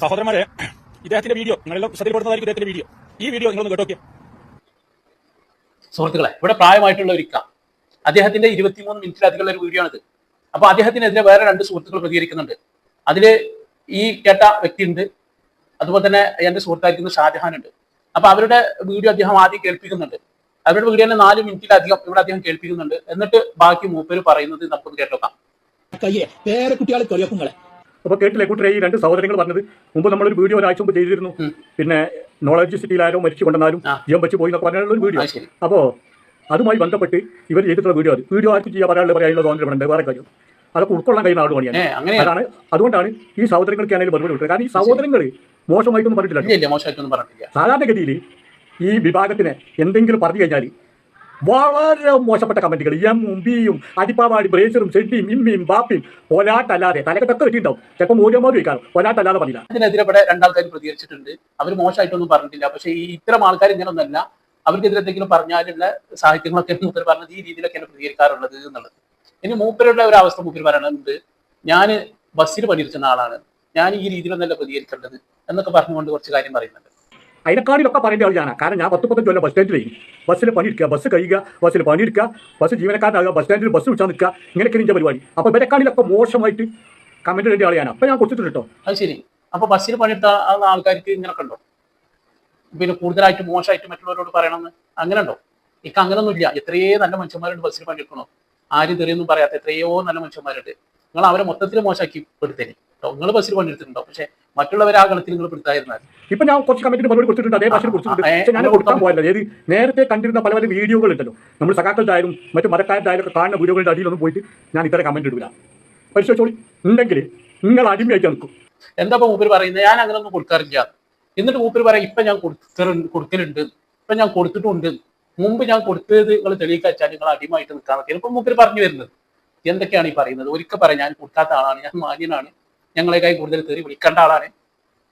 സഹോദരന്മാരെ, ഇദ്ദേഹത്തിന്റെ വീഡിയോ നിങ്ങളെല്ലാം ശ്രദ്ധയിൽപ്പെടുന്നതായിരിക്കും. ഇദ്ദേഹത്തിന്റെ വീഡിയോ, ഈ വീഡിയോ നിങ്ങളൊന്ന് കേട്ടോക്കിയ സുഹൃത്തുക്കളെ. ഇവിടെ പ്രായമായിട്ടുള്ള ഒരു അദ്ദേഹത്തിന്റെ 23 മിനിറ്റിലധികമുള്ള ഒരു വീഡിയോ ആണിത്. അപ്പൊ അദ്ദേഹത്തിനെതിരെ വേറെ 2 സുഹൃത്തുക്കൾ പ്രതികരിക്കുന്നുണ്ട്. അതില് ഈ കേട്ട വ്യക്തിയുണ്ട്, അതുപോലെ തന്നെ എന്റെ സുഹൃത്തായിരിക്കുന്ന ഷാജഹാൻ ഉണ്ട്. അപ്പൊ അവരുടെ വീഡിയോ അദ്ദേഹം ആദ്യം കേൾപ്പിക്കുന്നുണ്ട്. അവരുടെ വീഡിയോ 4 മിനിറ്റിലധികം ഇവിടെ അദ്ദേഹം കേൾപ്പിക്കുന്നുണ്ട്. എന്നിട്ട് ബാക്കി മൂപ്പര് പറയുന്നത് നമുക്കൊന്ന് കേട്ടോക്കാം. അപ്പൊ കേട്ടില്ലേ കൂട്ടരെ, ഈ 2 സഹോദരങ്ങൾ പറഞ്ഞത്? മുമ്പ് നമ്മളൊരു വീഡിയോ ഒരാഴ്ച മുമ്പ് ചെയ്തിരുന്നു. പിന്നെ നോളജ് സിറ്റിയിലാരോ മരിച്ചു കൊണ്ടെന്നാലും ജീവൻ വെച്ച് പോയി എന്നൊക്കെ പറഞ്ഞുള്ള ഒരു വീഡിയോ. അപ്പോ അതുമായി ബന്ധപ്പെട്ട് ഇവർ ചെയ്തിട്ടുള്ള വീഡിയോ ആർക്കും ചെയ്യാൻ പറയാനുള്ള സ്വാതന്ത്ര്യമുണ്ട്. വേറെ കാര്യം അതൊക്കെ ഉൾക്കൊള്ളാൻ കഴിയുന്ന ആൾ പണിയാണ്. അതാണ് അതുകൊണ്ടാണ് ഈ സഹോദരങ്ങൾക്കാണെങ്കിൽ മറുപടി കൊടുത്തത്. കാരണം ഈ സഹോദരങ്ങൾ മോശമായിട്ടൊന്നും പറഞ്ഞിട്ടില്ല. സാധാരണഗതിയിൽ ഈ വിഭാഗത്തിന് എന്തെങ്കിലും പറഞ്ഞു കഴിഞ്ഞാൽ വളരെ മോശപ്പെട്ട കമന്റുകൾ, എമ്മും ബിയും അടിപ്പാവാടി ബ്രേസറും ഷെഡിയും ഇമ്മിയും ബാപ്പിയും ഒലാട്ടല്ലാതെ തലക്കെട്ടൊക്കെ വെച്ചിട്ടുണ്ടാവും. ചിലപ്പോൾ മൂല്യമാരും വയ്ക്കാറ് ഒലാട്ടല്ലാതെ പറഞ്ഞില്ല. ഇതിനെതിരെ ഇവിടെ 2 ആൾക്കാർ പ്രതികരിച്ചിട്ടുണ്ട്. അവർ മോശമായിട്ടൊന്നും പറഞ്ഞിട്ടില്ല. പക്ഷേ ഈ ഇത്തരം ആൾക്കാർ ഇങ്ങനൊന്നല്ല. അവർക്കെതിരെ എന്തെങ്കിലും പറഞ്ഞാലുള്ള സാഹിത്യങ്ങളൊക്കെ മൂപ്പർ പറഞ്ഞത് ഈ രീതിയിലൊക്കെയാണ് പ്രതികരിക്കാറുള്ളത് എന്നുള്ളത്. ഇനി മൂപ്പരുടെ ഒരു അവസ്ഥ മൂപ്പർ പറയണത്, ഞാൻ ബസ്സിൽ പണിയെടുക്കുന്ന ആളാണ്, ഞാൻ ഈ രീതിയിലൊന്നല്ല പ്രതികരിക്കേണ്ടത് എന്നൊക്കെ പറഞ്ഞുകൊണ്ട് കുറച്ച് കാര്യം പറയുന്നുണ്ട്. അതിനെക്കാളിലൊക്കെ പറയേണ്ട ആളാണ്. കാരണം ഞാൻ 10-15 കൊല്ലം ബസ് സ്റ്റാൻഡിലേക്ക് ബസ്സിൽ പണിയെടുക്കുക, ബസ് കഴിയുക, ബസ്സിൽ പണിയെടുക്കുക, ബസ് ജീവനക്കാരനാകുക, ബസ് സ്റ്റാൻഡിൽ ബസ് വിളിച്ചാൽ നിൽക്കുക, ഇങ്ങനെയൊക്കെ എൻ്റെ പരിപാടി. അപ്പോൾ ഇവരെക്കാളിലൊക്കെ മോശമായിട്ട് കമന്റ് ചെയ്യേണ്ട ആളെയാണ്. അപ്പം ഞാൻ കൊടുത്തിട്ടുണ്ട് കേട്ടോ. അത് ശരി. അപ്പോൾ ബസ്സിൽ പണിയെടുത്ത ആൾക്കാർക്ക് ഇങ്ങനെയൊക്കെ ഉണ്ടോ? പിന്നെ കൂടുതലായിട്ട് മോശമായിട്ട് മറ്റുള്ളവരോട് പറയണമെന്ന് അങ്ങനെ ഉണ്ടോ? ഇക്ക് അങ്ങനൊന്നുമില്ല. എത്രയോ നല്ല മനുഷ്യന്മാരുണ്ട് ബസ്സിൽ പണിയെടുക്കണോ, ആരും തെറിയൊന്നും പറയാത്ത എത്രയോ നല്ല മനുഷ്യന്മാരുണ്ട്. നിങ്ങൾ അവരെ മൊത്തത്തിൽ മോശമാക്കി പെടുത്തേനെ. നിങ്ങൾ ബസ്സിൽ പണിയെടുത്തിട്ടുണ്ടോ, പക്ഷെ മറ്റുള്ളവരെ ആ ഗണത്തിൽ നിങ്ങൾ പെടുത്തായിരുന്നാൽ. ഇപ്പൊ ഞാൻ കുറച്ച് കമന്റിന് മറുപടി കൊടുത്തിട്ടുണ്ട്, അതേ ഭാഷയിൽ കൊടുത്തിട്ടുണ്ട്. ഞാൻ കൊടുക്കാൻ പോയല്ലോ. ഏത് നേരത്തെ കണ്ടിരുന്ന പല പല വീഡിയോകൾ ഉണ്ടല്ലോ, നമ്മൾ സഖാക്കളുടെ മറ്റു മതക്കാരുടെ ഒക്കെ കാണുന്ന വീഡിയോകളുടെ അടിയിലൊന്നും പോയിട്ട് ഞാൻ ഇത്തരം കമന്റ് ഇടില്ല. പരിശോധിച്ചോളി. ഉണ്ടെങ്കിൽ നിങ്ങൾ അടിമയായിട്ട് നിൽക്കും. എന്താ മൂപ്പര് പറയുന്നത്? ഞാൻ അങ്ങനെ ഒന്നും കൊടുക്കാറില്ല. എന്നിട്ട് മൂപ്പര് പറയാം, ഇപ്പൊ ഞാൻ കൊടുക്കലുണ്ട്, ഇപ്പൊ ഞാൻ കൊടുത്തിട്ടുണ്ട്, മുമ്പ് ഞാൻ കൊടുത്തത് നിങ്ങൾ തെളിയിക്കാൻ വെച്ചാൽ നിങ്ങൾ അടിമയായിട്ട് നിൽക്കാന്നൊക്കെ ഇപ്പൊ മൂപ്പര് പറഞ്ഞു വരുന്നത്. എന്തൊക്കെയാണ് ഈ പറയുന്നത്? ഒരിക്കൽ പറയാം, ഞാൻ കൊടുക്കാത്ത ആളാണ്, ഞാൻ മാന്യനാണ്, ഞങ്ങളെക്കായി കൂടുതൽ തെറി വിളിക്കേണ്ട ആളാണ്.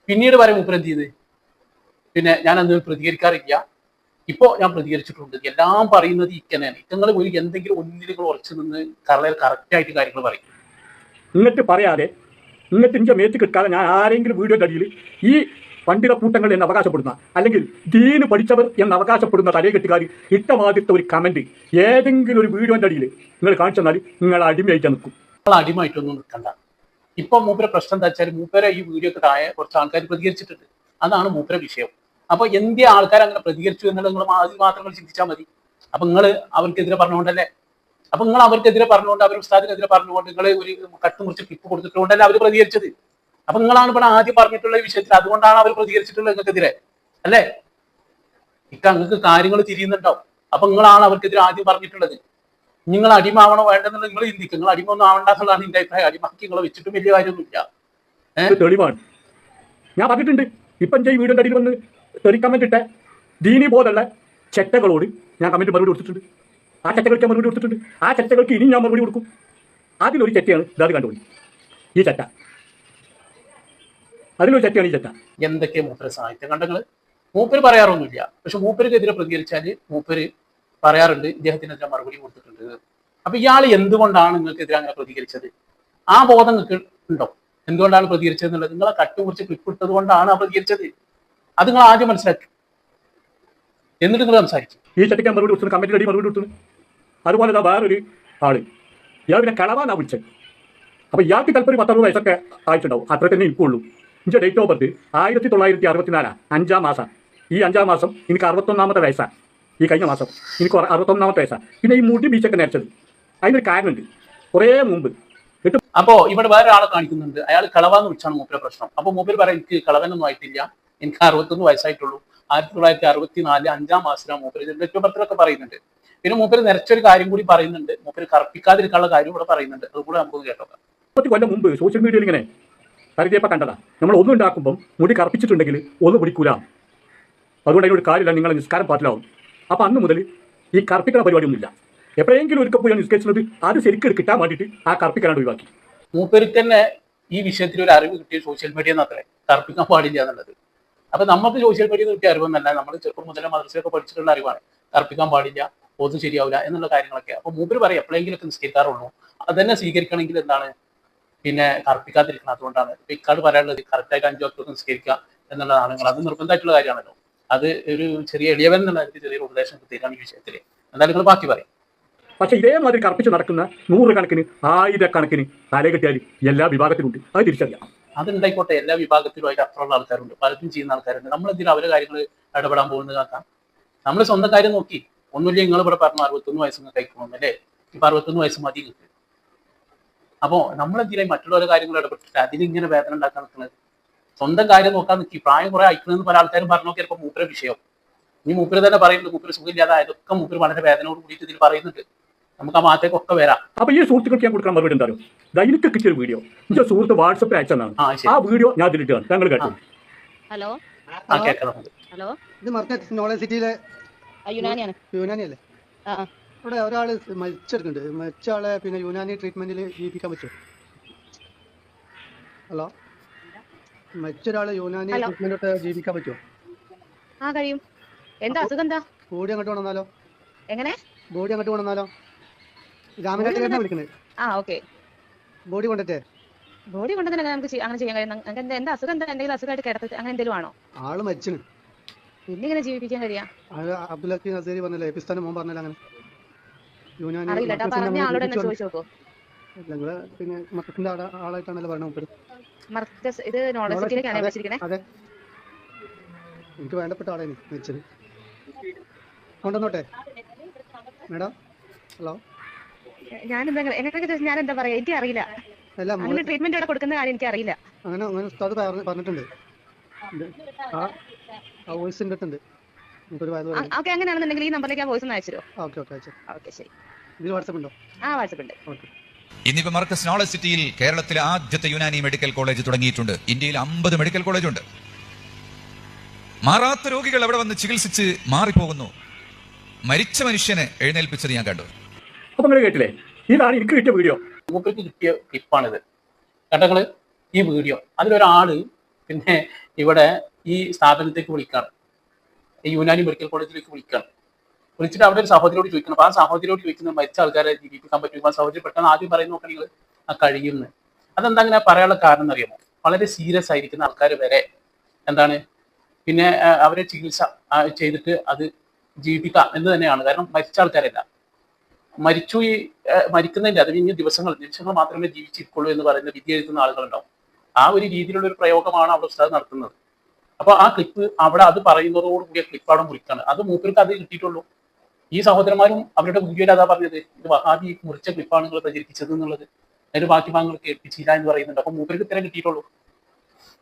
പിന്നീട് പറയാം മൂപ്പര് എന്ത് ചെയ്ത്, പിന്നെ ഞാൻ അന്ന് പ്രതികരിക്കാറില്ല, ഇപ്പോ ഞാൻ പ്രതികരിച്ചിട്ടുണ്ട്. എല്ലാം പറയുന്നത് ഇക്കനെയാണ്. നിങ്ങൾ ഒരു എന്തെങ്കിലും ഒന്നിൽ നിങ്ങൾ ഉറച്ചു നിന്ന് കറക്റ്റായിട്ട് കാര്യങ്ങൾ പറയും. എന്നിട്ട് പറയാതെ, എന്നിട്ട് ഇഞ്ച മേത്ത് കിട്ടാതെ ഞാൻ ആരെങ്കിലും വീഡിയോയുടെ അടിയിൽ ഈ പണ്ഡിത കൂട്ടങ്ങൾ എന്ന് അവകാശപ്പെടുന്ന, അല്ലെങ്കിൽ ദീന് പഠിച്ചവർ എന്ന് അവകാശപ്പെടുന്ന തലയെക്കെട്ടുകാർ ഇട്ടമാതിട്ട ഒരു കമന്റ് ഏതെങ്കിലും ഒരു വീഡിയോന്റെ അടിയിൽ നിങ്ങൾ കാണിച്ചു തന്നാൽ നിങ്ങൾ അടിമയായിട്ട് നിൽക്കും. നിങ്ങൾ അടിമയായിട്ടൊന്നും നിൽക്കണ്ട. ഇപ്പൊ മൂപ്പര പ്രശ്നം എന്താ വെച്ചാൽ, മൂപ്പര ഈ വീഡിയോക്ക് താഴെ കുറച്ച് ആൾക്കാർ പ്രതികരിച്ചിട്ടുണ്ട്. അതാണ് മൂപ്പര വിഷയം. അപ്പൊ എന്തിയ ആൾക്കാർ അങ്ങനെ പ്രതികരിച്ചു എന്നുള്ളത് നിങ്ങൾ ആദ്യം മാത്രം ചിന്തിച്ചാൽ മതി. അപ്പൊ നിങ്ങൾ അവർക്കെതിരെ പറഞ്ഞുകൊണ്ടല്ലേ, അപ്പൊ നിങ്ങൾ അവർക്കെതിരെ പറഞ്ഞുകൊണ്ട്, അവർ ഉസ്താദിനെതിരെ പറഞ്ഞുകൊണ്ട് നിങ്ങൾ ഒരു കട്ടുമുറിച്ച് ക്ലിപ്പ് കൊടുത്തിട്ടുകൊണ്ടല്ലേ അവർ പ്രതികരിച്ചത്. അപ്പൊ നിങ്ങളാണ് ഇവിടെ ആദ്യം പറഞ്ഞിട്ടുള്ള ഈ വിഷയത്തിൽ, അതുകൊണ്ടാണ് അവർ പ്രതികരിച്ചിട്ടുള്ളത് നിങ്ങൾക്കെതിരെ, അല്ലേ? നിങ്ങൾക്ക് കാര്യങ്ങൾ തിരിയുന്നുണ്ടാവും. അപ്പൊ നിങ്ങളാണ് അവർക്കെതിരെ ആദ്യം പറഞ്ഞിട്ടുള്ളത്. നിങ്ങൾ അടിമാവണോ വേണ്ടെന്നുള്ളത് നിങ്ങൾ ചിന്തിക്കും. നിങ്ങൾ അടിമ ഒന്നും ആവണ്ടെന്നുള്ളതാണ് എന്റെ അഭിപ്രായം. അടിമാക്കി നിങ്ങളെ വെച്ചിട്ടും വലിയ കാര്യമൊന്നുമില്ല. തെളിവാണ് ഞാൻ പറഞ്ഞിട്ടുണ്ട്. ഇപ്പം ഈ വീടിന്റെ അടിയിൽ വന്ന് തെറി കമന്റ് ഇട്ട ദീനി ബോധമുള്ള ചെറ്റകളോട് ഞാൻ കമന്റ് മറുപടി കൊടുത്തിട്ടുണ്ട്. ആ ചെറ്റകൾക്ക് മറുപടി കൊടുത്തിട്ടുണ്ട്. ആ ചെറ്റകൾക്ക് ഇനി ഞാൻ മറുപടി കൊടുക്കും. അതിലൊരു ചെറ്റയാണ് ഇതാത് കണ്ടുപോയി. ഈ ചെറ്റ, അതിലൊരു ചെറ്റയാണ് ഈ ചെറ്റ. എന്തൊക്കെ മൂപ്പര് സാഹിത്യം കണ്ടങ്ങള് മൂപ്പര് പറയാറൊന്നുമില്ല. പക്ഷെ മൂപ്പർക്കെതിരെ പ്രതികരിച്ചാല് മൂപ്പര് പറയാറുണ്ട്, ഇദ്ദേഹത്തിനെതിരെ മറുപടി കൊടുത്തിട്ടുണ്ട്. അപ്പൊ ഇയാൾ എന്തുകൊണ്ടാണ് നിങ്ങൾക്കെതിരെ അങ്ങനെ പ്രതികരിച്ചത്? ആ ബോധം നിങ്ങൾക്ക് ഉണ്ടോ? എന്തുകൊണ്ടാണ് പ്രതികരിച്ചത് എന്നുള്ളത്? നിങ്ങളെ കട്ടുകുറിച്ച് ക്ലിപ്പ് ഇട്ടത് കൊണ്ടാണ് ആ പ്രതികരിച്ചത്. അത് നിങ്ങൾ ആദ്യം മനസ്സിലാക്കി, എന്നിട്ട് നിങ്ങൾ സംസാരിക്കും. ഈ ചട്ടിക്ക് മറുപടി കൊടുത്തു, കമന്റിൽ അടി മറുപടി കൊടുത്തു. അതുപോലെ വേറൊരു ആള്, ഇയാൾ പിന്നെ കളവാന്നാ വിളിച്ചത്. അപ്പൊ ഇയാൾക്ക് ചിലപ്പോൾ 10-60 വയസ്സൊക്കെ ആയിട്ടുണ്ടാവും. അത്ര തന്നെ ഇപ്പോഴുള്ളൂ. എൻ്റെ ഡേറ്റ് ഓഫ് ബർത്ത് 1964, 5-ാം മാസം. ഈ 5-ാം മാസം എനിക്ക് 61-ാമത്തെ വയസ്സാണ്. ഈ കഴിഞ്ഞ മാസം എനിക്ക് 61-ാമത്തെ വയസ്സാണ്. പിന്നെ ഈ മുടി ബീച്ചൊക്കെ നേരച്ചത് അതിനൊരു കാരണമുണ്ട്. കുറേ മുമ്പ്. അപ്പോ ഇവിടെ വേറെ ആളെ കാണിക്കുന്നുണ്ട്, അയാൾ കളവാന്ന് വിളിച്ചാണ് മൂപ്പരെ പ്രശ്നം. അപ്പൊ മൂപ്പര് പറയാം, എനിക്ക് കളവനൊന്നും ആയിട്ടില്ല, എനിക്ക് 61 വയസ്സായിട്ടുള്ളൂ, 1964 5-ാം മാസത്തിലാണ് മൂപ്പര് ഡേറ്റ് ഓഫ് ബർത്തിലൊക്കെ പറയുന്നുണ്ട്. പിന്നെ മൂപ്പര് നിറച്ചൊരു കാര്യം കൂടി പറയുന്നുണ്ട്, മൂപ്പര് കറുപ്പിക്കാതിരിക്കാനുള്ള കാര്യം ഇവിടെ പറയുന്നുണ്ട്. അതുകൂടെ നമുക്കൊന്ന് കേട്ടോക്കാം. 30 കൊല്ലം മുമ്പ് സോഷ്യൽ മീഡിയയിൽ ഇങ്ങനെ പരിചയപ്പം കണ്ടതാ. നമ്മൾ ഒന്നും ഉണ്ടാക്കുമ്പം മുടി കറുപ്പിച്ചിട്ടുണ്ടെങ്കിൽ ഒന്നും പിടിക്കൂല, അതുകൊണ്ട് അതിനൊരു കാര്യമില്ല, നിങ്ങളെ നിസ്കാരം പാറ്റിലാവും. അപ്പം അന്ന് മുതൽ ഈ കറുപ്പിക്കുന്ന പരിപാടിയൊന്നുമില്ല. എപ്പോഴെങ്കിലും ഒരിക്കൽ പോയി നിസ്കരിച്ചത് അത് ശരിക്കും കിട്ടാൻ വേണ്ടിയിട്ട് ആ കറുപ്പിക്കാനാണ് ഒഴിവാക്കി. മൂപ്പർക്ക് തന്നെ ഈ വിഷയത്തിൽ ഒരു അറിവ് കിട്ടിയ സോഷ്യൽ മീഡിയ എന്നത്രേ കറുപ്പിക്കാൻ പാടില്ല എന്നുള്ളത്. അപ്പൊ നമുക്ക് സോഷ്യൽ മീഡിയ കിട്ടിയ അറിവെന്നല്ല, നമ്മൾ ചെറുപ്പം മുതലേ മദ്രസയൊക്കെ പഠിച്ചിട്ടുള്ള അറിവാണ്. കറുപ്പിക്കാൻ പാടില്ല, ഒന്നും ശരിയാവില്ല എന്നുള്ള കാര്യങ്ങളൊക്കെ. അപ്പൊ മൂപ്പര് പറയും, എപ്പോഴെങ്കിലൊക്കെ നിസ്കരിക്കാറുള്ളൂ, അത് തന്നെ സ്വീകരിക്കണമെങ്കിൽ എന്താണ് പിന്നെ കറുപ്പിക്കാതിരിക്കണം. അതുകൊണ്ടാണ് ഇക്കാട് പറയാനുള്ളത് കറക്റ്റായിട്ട് 5 വക്ത് നിസ്കരിക്കുക എന്നുള്ളതാണ്. നിങ്ങൾ അത് നിർബന്ധമായിട്ടുള്ള കാര്യമാണല്ലോ. അത് ഒരു ചെറിയ എളിയവൻ എന്നുള്ള ചെറിയൊരു ഉപദേശം തരാണ് ഈ വിഷയത്തിൽ. എന്തായാലും നിങ്ങൾ ബാക്കി പറയും. പക്ഷെ ഇതേമാതിരി കറുപ്പിച്ച് നടക്കുന്ന 100 കണക്കിന് 1000 കണക്കിന് തലകെട്ടിയാൽ എല്ലാ വിഭാഗത്തിലുണ്ട്. അത് തിരിച്ചറിയാം. അതുണ്ടായിക്കോട്ടെ, എല്ലാ വിഭാഗത്തിലും അതിന്റെ അപ്പുറമുള്ള ആൾക്കാരുണ്ട്, പലതും ചെയ്യുന്ന ആൾക്കാരുണ്ട്. നമ്മളെന്തിനും അവരെ കാര്യങ്ങൾ ഇടപെടാൻ പോകുന്നത് കാക്കാം. നമ്മൾ സ്വന്തം കാര്യം നോക്കി. ഒന്നുമില്ല, നിങ്ങൾ ഇവിടെ പറഞ്ഞു 61 വയസ്സ് കഴിക്കണം അല്ലേ, ഇപ്പൊ 61 വയസ്സ് മതി കിട്ടും. അപ്പോ നമ്മളെന്തിനായി മറ്റുള്ളവരുടെ കാര്യങ്ങൾ ഇടപെട്ടിട്ട് അതിലിങ്ങനെ വേദന ഉണ്ടാക്കാൻ നിൽക്കുന്നത്? സ്വന്തം കാര്യം നോക്കാൻ നിൽക്കി. പ്രായം കുറെ അയക്കണമെന്ന് പല ആൾക്കാരും പറഞ്ഞു നോക്കിയാൽ ഇപ്പൊ മൂപ്പര വിഷയം. ഇനി മൂപ്പര് തന്നെ പറയുന്നുണ്ട് മൂപ്പര് സുഖമില്ലാതെ അതൊക്കെ മൂപ്പര് വളരെ വേദനയോട് കൂടിയിട്ട് ഇതിൽ പറയുന്നുണ്ട്. നമുക്ക് ആ മാറ്റേക്കൊക്കെ വരാം. അപ്പൊ ഈ സുഹൃത്തുക്കൾക്ക് ഞാൻ കൊടുക്കാൻ മറുപടി എന്തായാലും എനിക്ക് കിട്ടിയൊരു വീഡിയോ എന്റെ സുഹൃത്ത് വാട്സപ്പിൽ അയച്ചതാണ്. ആ വീഡിയോ ഞാൻ ഇതിലിട്ടാണ്. ഞങ്ങൾ കേട്ടു. ഹലോ ഹലോ, ഇത് മർക്കറ്റ് നോളജ് സിറ്റിയിലെ യുനാനിയല്ലേ? ഇവിടെ ഒരാള് മരിച്ചെടുക്കുന്നുണ്ട്. മരിച്ച ആളെ പിന്നെ യുനാനി ട്രീറ്റ്മെന്റിൽ ജീവിപ്പിക്കാൻ പറ്റുമോ? ഹലോ, മരിച്ചൊരാളെ യുനാനി ട്രീറ്റ്മെന്റ് ജീവിപ്പിക്കാൻ പറ്റുമോ? ആ കഴിയും. എന്താ അസുഖം? എന്താ ബോഡി അങ്ങോട്ട് കൊണ്ടുവന്നാലോ? എങ്ങനെ ബോഡി അങ്ങോട്ട് കൊണ്ടുവന്നാലോ? രാമനാട്ടിലാണ് വിളിക്കുന്നത്. ആ ഓക്കെ, ബോഡി കൊണ്ടിട്ടേ ബോഡി കൊണ്ടുവന്നിട്ട് നമുക്ക് അങ്ങനെ ചെയ്യാൻ കഴിയും. എന്താ അസുഖം? എന്താ എന്തെങ്കിലും അസുഖമായിട്ട് കിടത്തി അങ്ങനെ എന്തെങ്കിലും ആണോ? ആള് മരിച്ചിന്. പിന്നെ ഇങ്ങനെ ജീവിപ്പിക്കാൻ കഴിയാ? അബ്ദുൽ ഹക്കീം നസീറി പറഞ്ഞല്ലേ, എപ്പിസ്ഥാന്റെ മോൻ പറഞ്ഞല്ലോ അങ്ങനെ. യുനാനി അറിയില്ല, പറഞ്ഞ ആളോട് തന്നെ ചോദിച്ചു നോക്കൂ. നിങ്ങള് പിന്നെ മർക്കത്തിന്റെ ആളായിട്ടാണല്ലോ പറഞ്ഞത്. മർക്കസ് ഇത് നോളജ് സിറ്റിയിലേക്കാണ് വിളിച്ചിരിക്കുന്നത്. അതെ, എനിക്ക് വേണ്ടപ്പെട്ട ആളാണ് മരിച്ചത്. കൊണ്ടുവന്നോട്ടെ മേഡം? ഹലോ, ഞാൻ എന്താ പറയാ, എനിക്ക് അറിയില്ല. അങ്ങനെ ട്രീറ്റ്മെന്റ് ഇവിടെ കൊടുക്കുന്ന കാര്യം എനിക്ക് അറിയില്ല. അങ്ങനെ ഉസ്താദ് പറഞ്ഞിട്ടുണ്ട്. ആ വോയിസ് ഉണ്ട്. ഓക്കെ, അങ്ങനെയാണെന്നുണ്ടെങ്കിൽ ഈ നമ്പറിലേക്ക് ആ വോയിസ് ഒന്ന് അയച്ചു. ഓക്കെ ശരി. ഇതിൽ വാട്സപ്പ് ഉണ്ടോ? ആ വാട്സപ്പ് ഉണ്ട്. ഓക്കെ. ഇന്നിപ്പോ മർക്കസ് നോളജ് സിറ്റിയിൽ കേരളത്തിലെ ആദ്യത്തെ യുനാനി മെഡിക്കൽ കോളേജ് തുടങ്ങിയിട്ടുണ്ട്. ഇന്ത്യയിൽ 50 മെഡിക്കൽ കോളേജ് ഉണ്ട്. മാറാത്ത രോഗികൾ അവിടെ വന്ന് ചികിത്സിച്ച് മാറിപ്പോകുന്നു. മരിച്ച മനുഷ്യനെ എഴുന്നേൽപ്പിച്ചത് ഞാൻ കണ്ടു. അപ്പൊ നിങ്ങൾ കേട്ടില്ലേ? ഇതാണ് എനിക്ക് കിട്ടിയ വീഡിയോ. മൂപ്പർക്ക് കിട്ടിയ ക്ലിപ്പാണിത്. കേട്ടങ്ങള് ഈ വീഡിയോ. അതിലൊരാള് പിന്നെ ഇവിടെ ഈ സ്ഥാപനത്തേക്ക് വിളിക്കാണ്, ഈ യുനാനി മെഡിക്കൽ കോളേജിലേക്ക് വിളിക്കാണ്. വിളിച്ചിട്ട് അവിടെ ഒരു സഹോദരിയോട് ചോദിക്കണം. അപ്പൊ ആ സഹോദരിയോട് ചോദിക്കുന്നത് മരിച്ച ആൾക്കാരെ ജീവിപ്പിക്കാൻ പറ്റും. ആ സഹോദരി പെട്ടെന്ന് ആദ്യം പറയുന്ന നോക്കാൻ നിങ്ങൾ ആ കഴിയുന്നു. അതെന്താ അങ്ങനെ പറയാനുള്ള കാരണം എന്നറിയാമോ? വളരെ സീരിയസ് ആയിരിക്കുന്ന ആൾക്കാർ വരെ എന്താണ് പിന്നെ അവരെ ചികിത്സ ചെയ്തിട്ട് അത് ജീവിപ്പിക്കാം എന്ന് തന്നെയാണ്. കാരണം മരിച്ച ആൾക്കാരല്ല, മരിച്ചു ഈ മരിക്കുന്നതിന്റെ അത് ഇനി ദിവസങ്ങൾ മാത്രമേ ജീവിച്ചിരിക്കുള്ളൂ എന്ന് പറയുന്ന വിധി എഴുതുന്ന ആളുകളുണ്ടാവും. ആ ഒരു രീതിയിലുള്ള ഒരു പ്രയോഗമാണ് അവിടെ ഉസ്താദ് നടത്തുന്നത്. അപ്പൊ ആ ക്ലിപ്പ് അവിടെ അത് പറയുന്നതോട് കൂടിയ ക്ലിപ്പാണ് മുറിക്കാണ്. അത് മൂപ്പർക്ക് അത് കിട്ടിയിട്ടുള്ളൂ. ഈ സഹോദരന്മാരും അവരുടെ വീഡിയോയിൽ അതാ പറഞ്ഞത്, ഇത് വഹാബി മുറിച്ച ക്ലിപ്പാണ് നിങ്ങൾ പ്രചരിപ്പിച്ചത് എന്നുള്ളത്. അതിന്റെ ബാക്കി ഭാഗങ്ങൾ കേൾപ്പിച്ചില്ല എന്ന് പറയുന്നുണ്ട്. അപ്പൊ മൂപ്പർക്ക് ഇത്രയും കിട്ടിയിട്ടുള്ളൂ.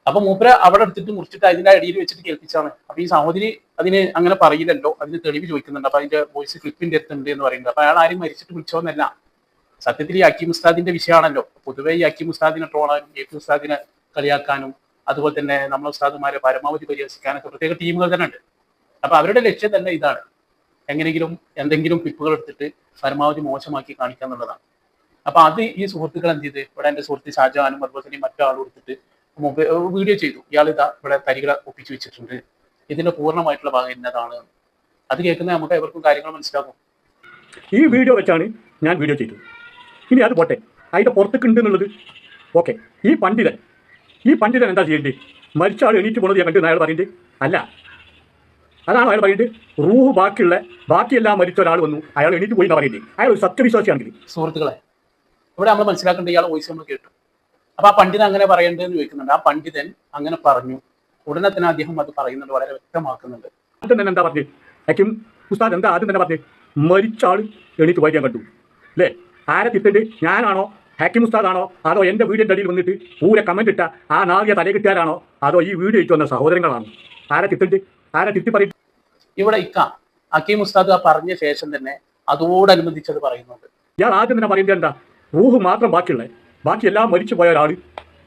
അപ്പൊ മൂപ്പര അവിടെ എടുത്തിട്ട് മുറിച്ചിട്ട് അതിന്റെ അടിയിൽ വെച്ചിട്ട് കേൾപ്പിച്ചാണ്. അപ്പൊ ഈ സഹോദരി അതിന് അങ്ങനെ പറയില്ലല്ലോ, അതിന് തെളിവ് ചോദിക്കുന്നുണ്ട്. അപ്പൊ അതിന്റെ വോയിസ് ക്ലിപ്പിന്റെ അടുത്തുണ്ട് എന്ന് പറയുന്നത്. അപ്പൊ അയാൾ ആരും മരിച്ചിട്ട് വിളിച്ചോന്നല്ല. സത്യത്തിൽ ഈ അക്കീം ഉസ്താദിന്റെ വിഷയമാണല്ലോ. പൊതുവെ ഈ അക്കീം ഉസ്താദിനെ ട്രോളാനും എ.പി ഉസ്താദിനെ കളിയാക്കാനും അതുപോലെ തന്നെ നമ്മളെ ഉസ്താദുമാരെ പരമാവധി പരിഹസിക്കാനൊക്കെ പ്രത്യേക ടീമുകൾ തന്നെ ഉണ്ട്. അപ്പൊ അവരുടെ ലക്ഷ്യം തന്നെ ഇതാണ്, എങ്ങനെയെങ്കിലും എന്തെങ്കിലും ക്ലിപ്പുകൾ എടുത്തിട്ട് പരമാവധി മോശമാക്കി കാണിക്കുക എന്നുള്ളതാണ്. അപ്പൊ അത് ഈ സുഹൃത്തുക്കൾ എന്ത് ചെയ്ത് ഇവിടെ എന്റെ സുഹൃത്ത് ഷാജഹാനും അതുപോലെ തന്നെ മറ്റാളും എടുത്തിട്ട് വീഡിയോ ചെയ്തു. ഇയാൾ ഇതാ ഇവിടെ തരികളെ ഒപ്പിച്ചു വെച്ചിട്ടുണ്ട്, ഇതിന്റെ പൂർണ്ണമായിട്ടുള്ള ഭാഗം എന്നതാണ്. അത് കേൾക്കുന്ന നമുക്ക് എവർക്കും കാര്യങ്ങൾ മനസ്സിലാക്കും. ഈ വീഡിയോ വെച്ചാണ് ഞാൻ വീഡിയോ ചെയ്തത്. ഇനി അത് പോട്ടെ, അതിന്റെ പുറത്തേക്ക് ഉണ്ട് എന്നുള്ളത് ഓക്കെ. ഈ പണ്ഡിതൻ എന്താ ചെയ്യേണ്ടത്? മരിച്ച ആൾ എണീറ്റ് പോണത് ഞാൻ കണ്ടു അയാൾ പറയുന്നത് അല്ല. അതാണ് അയാൾ പറയുന്നത്. റൂഹ് ബാക്കിയെല്ലാം മരിച്ച ഒരാൾ വന്നു, അയാൾ എണീറ്റ് പോയി എന്നാ പറയുന്നത്. അയാൾ ഒരു സത്യവിശ്വാസിയാണെങ്കിൽ. സുഹൃത്തുക്കളെ, ഇവിടെ നമ്മൾ മനസ്സിലാക്കേണ്ട ഇയാൾ വോയിസ് നമ്മൾ കേട്ടു. അപ്പൊ ആ പണ്ഡിതൻ അങ്ങനെ പറയേണ്ടതെന്ന് ചോദിക്കുന്നുണ്ട്. ആ പണ്ഡിതൻ അങ്ങനെ പറഞ്ഞു, ഉടനെ തന്നെ അദ്ദേഹം അത് പറയുന്നുണ്ട്, വളരെ വ്യക്തമാക്കുന്നുണ്ട്. ആദ്യം തന്നെ എന്താ പറഞ്ഞത്? ഹക്കീം ഉസ്താദ് എന്താ ആദ്യം തന്നെ പറഞ്ഞത്? മരിച്ച ആൾ എണീറ്റ് പോയി ഞാൻ കണ്ടു അല്ലേ? ആരെ തിരുത്തേണ്ടത്? ഞാനാണോ, ഹക്കീം ഉസ്താദാണോ, അതോ എൻ്റെ വീടിൻ്റെ അടിയിൽ വന്നിട്ട് പൂരെ കമന്റ് ഇട്ട ആ നാവിക തലേ കിട്ടിയാലാണോ, അതോ ഈ വീഡിയോ ഇട്ട് വന്ന സഹോദരങ്ങളാണോ? ആരെ തിരുത്തേണ്ടത്? ആരെ തിരുത്തി പറയും? ഇവിടെ ഹക്കീം ഉസ്താദ് ആ പറഞ്ഞ ശേഷം തന്നെ അതോടനുബന്ധിച്ചത് പറയുന്നുണ്ട്. ഇയാൾ ആദ്യം തന്നെ പറയുന്നത് എന്താ? റൂഹ് മാത്രം ബാക്കിയെല്ലാം മരിച്ചു പോയ ഒരാൾ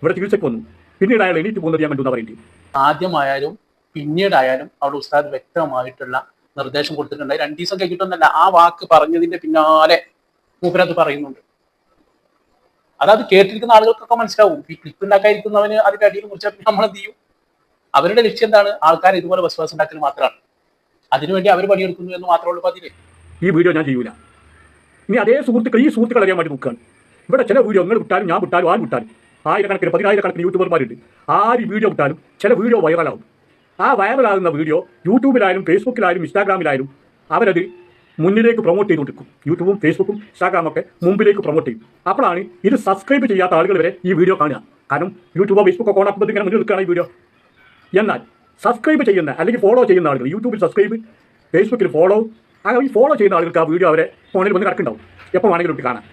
ഇവിടെ ചികിത്സയ്ക്ക് വന്നു, പിന്നീട് അയാൾ എണീറ്റ് പോകുന്നത് ഞാൻ കണ്ടു എന്നാ പറയുന്നത്. ആദ്യമായാലും പിന്നീടായാലും അവിടെ ഉസ്താദ് വ്യക്തമായിട്ടുള്ള നിർദ്ദേശം കൊടുത്തിട്ടുണ്ട്. 2 ദിവസം കഴിഞ്ഞിട്ടൊന്നല്ല, ആ വാക്ക് പറഞ്ഞതിന്റെ പിന്നാലെ മൂപ്പരത് പറയുന്നുണ്ട്. അതായത് കേട്ടിരിക്കുന്ന ആളുകൾക്കൊക്കെ മനസ്സിലാവും. ഈ ക്ലിപ്പ് ഉണ്ടാക്കാതിരിക്കുന്നവന് അതിന്റെ അടിയിൽ കുറിച്ചാൽ നമ്മൾ എന്ത് ചെയ്യും? അവരുടെ ലക്ഷ്യം എന്താണ്? ആൾക്കാർ ഇതുപോലെ വിശ്വാസം ഉണ്ടാക്കൽ മാത്രമാണ്. അതിനുവേണ്ടി അവർ പണിയെടുക്കുന്നു എന്ന് മാത്രമേ ഉള്ളൂ. അതില് ഈ വീഡിയോ ഞാൻ ചെയ്യൂല. ഇനി അതേ സുഹൃത്തുക്കൾ ഈ സുഹൃത്തുക്കൾ അറിയാൻ വേണ്ടി നോക്കുകയാണ്. ഇവിടെ ചില വീഡിയോ നിങ്ങൾ വിട്ടാലും ഞാൻ വിട്ടാലും ആരും വിട്ടാലും ആയിരക്കണക്കിന് 10,000-കണക്കിന് യൂട്യൂബർമാരുണ്ട്. ആര് വീഡിയോ ഇട്ടാലും ചില വീഡിയോ വൈറലാവും. ആ വൈറലാകുന്ന വീഡിയോ യൂട്യൂബിലായാലും ഫേസ്ബുക്കിലായാലും ഇൻസ്റ്റാഗ്രാമിലായാലും അവരത് മുന്നിലേക്ക് പ്രൊമോട്ട് ചെയ്തുകൊണ്ടിരിക്കും. യൂട്യൂബും ഫേസ്ബുക്കും ഇൻസ്റ്റാഗ്രാമൊക്കെ മുമ്പിലേക്ക് പ്രൊമോട്ട് ചെയ്യും. അപ്പോഴാണ് ഇത് സബ്സ്ക്രൈബ് ചെയ്യാത്ത ആളുകൾ വരെ ഈ വീഡിയോ കാണുക. കാരണം യൂട്യൂബോ ഫേസ്ബുക്കോ ഓണാക്കുമ്പോൾ ഇങ്ങനെ മുന്നിൽ നിൽക്കുകയാണ് ഈ വീഡിയോ. എന്നാൽ സബ്സ്ക്രൈബ് ചെയ്യുന്ന അല്ലെങ്കിൽ ഫോളോ ചെയ്യുന്ന ആളുകൾ, യൂട്യൂബിൽ സബ്സ്ക്രൈബ്, ഫേസ്ബുക്കിൽ ഫോളോ, അങ്ങനെ ഈ ഫോളോ ചെയ്യുന്ന ആളുകൾക്ക് ആ വീഡിയോ അവരെ ഫോണിൽ വന്ന് കിടക്കുന്നുണ്ടാവും. എപ്പോൾ വേണമെങ്കിലും ഇട്ട് കാണാം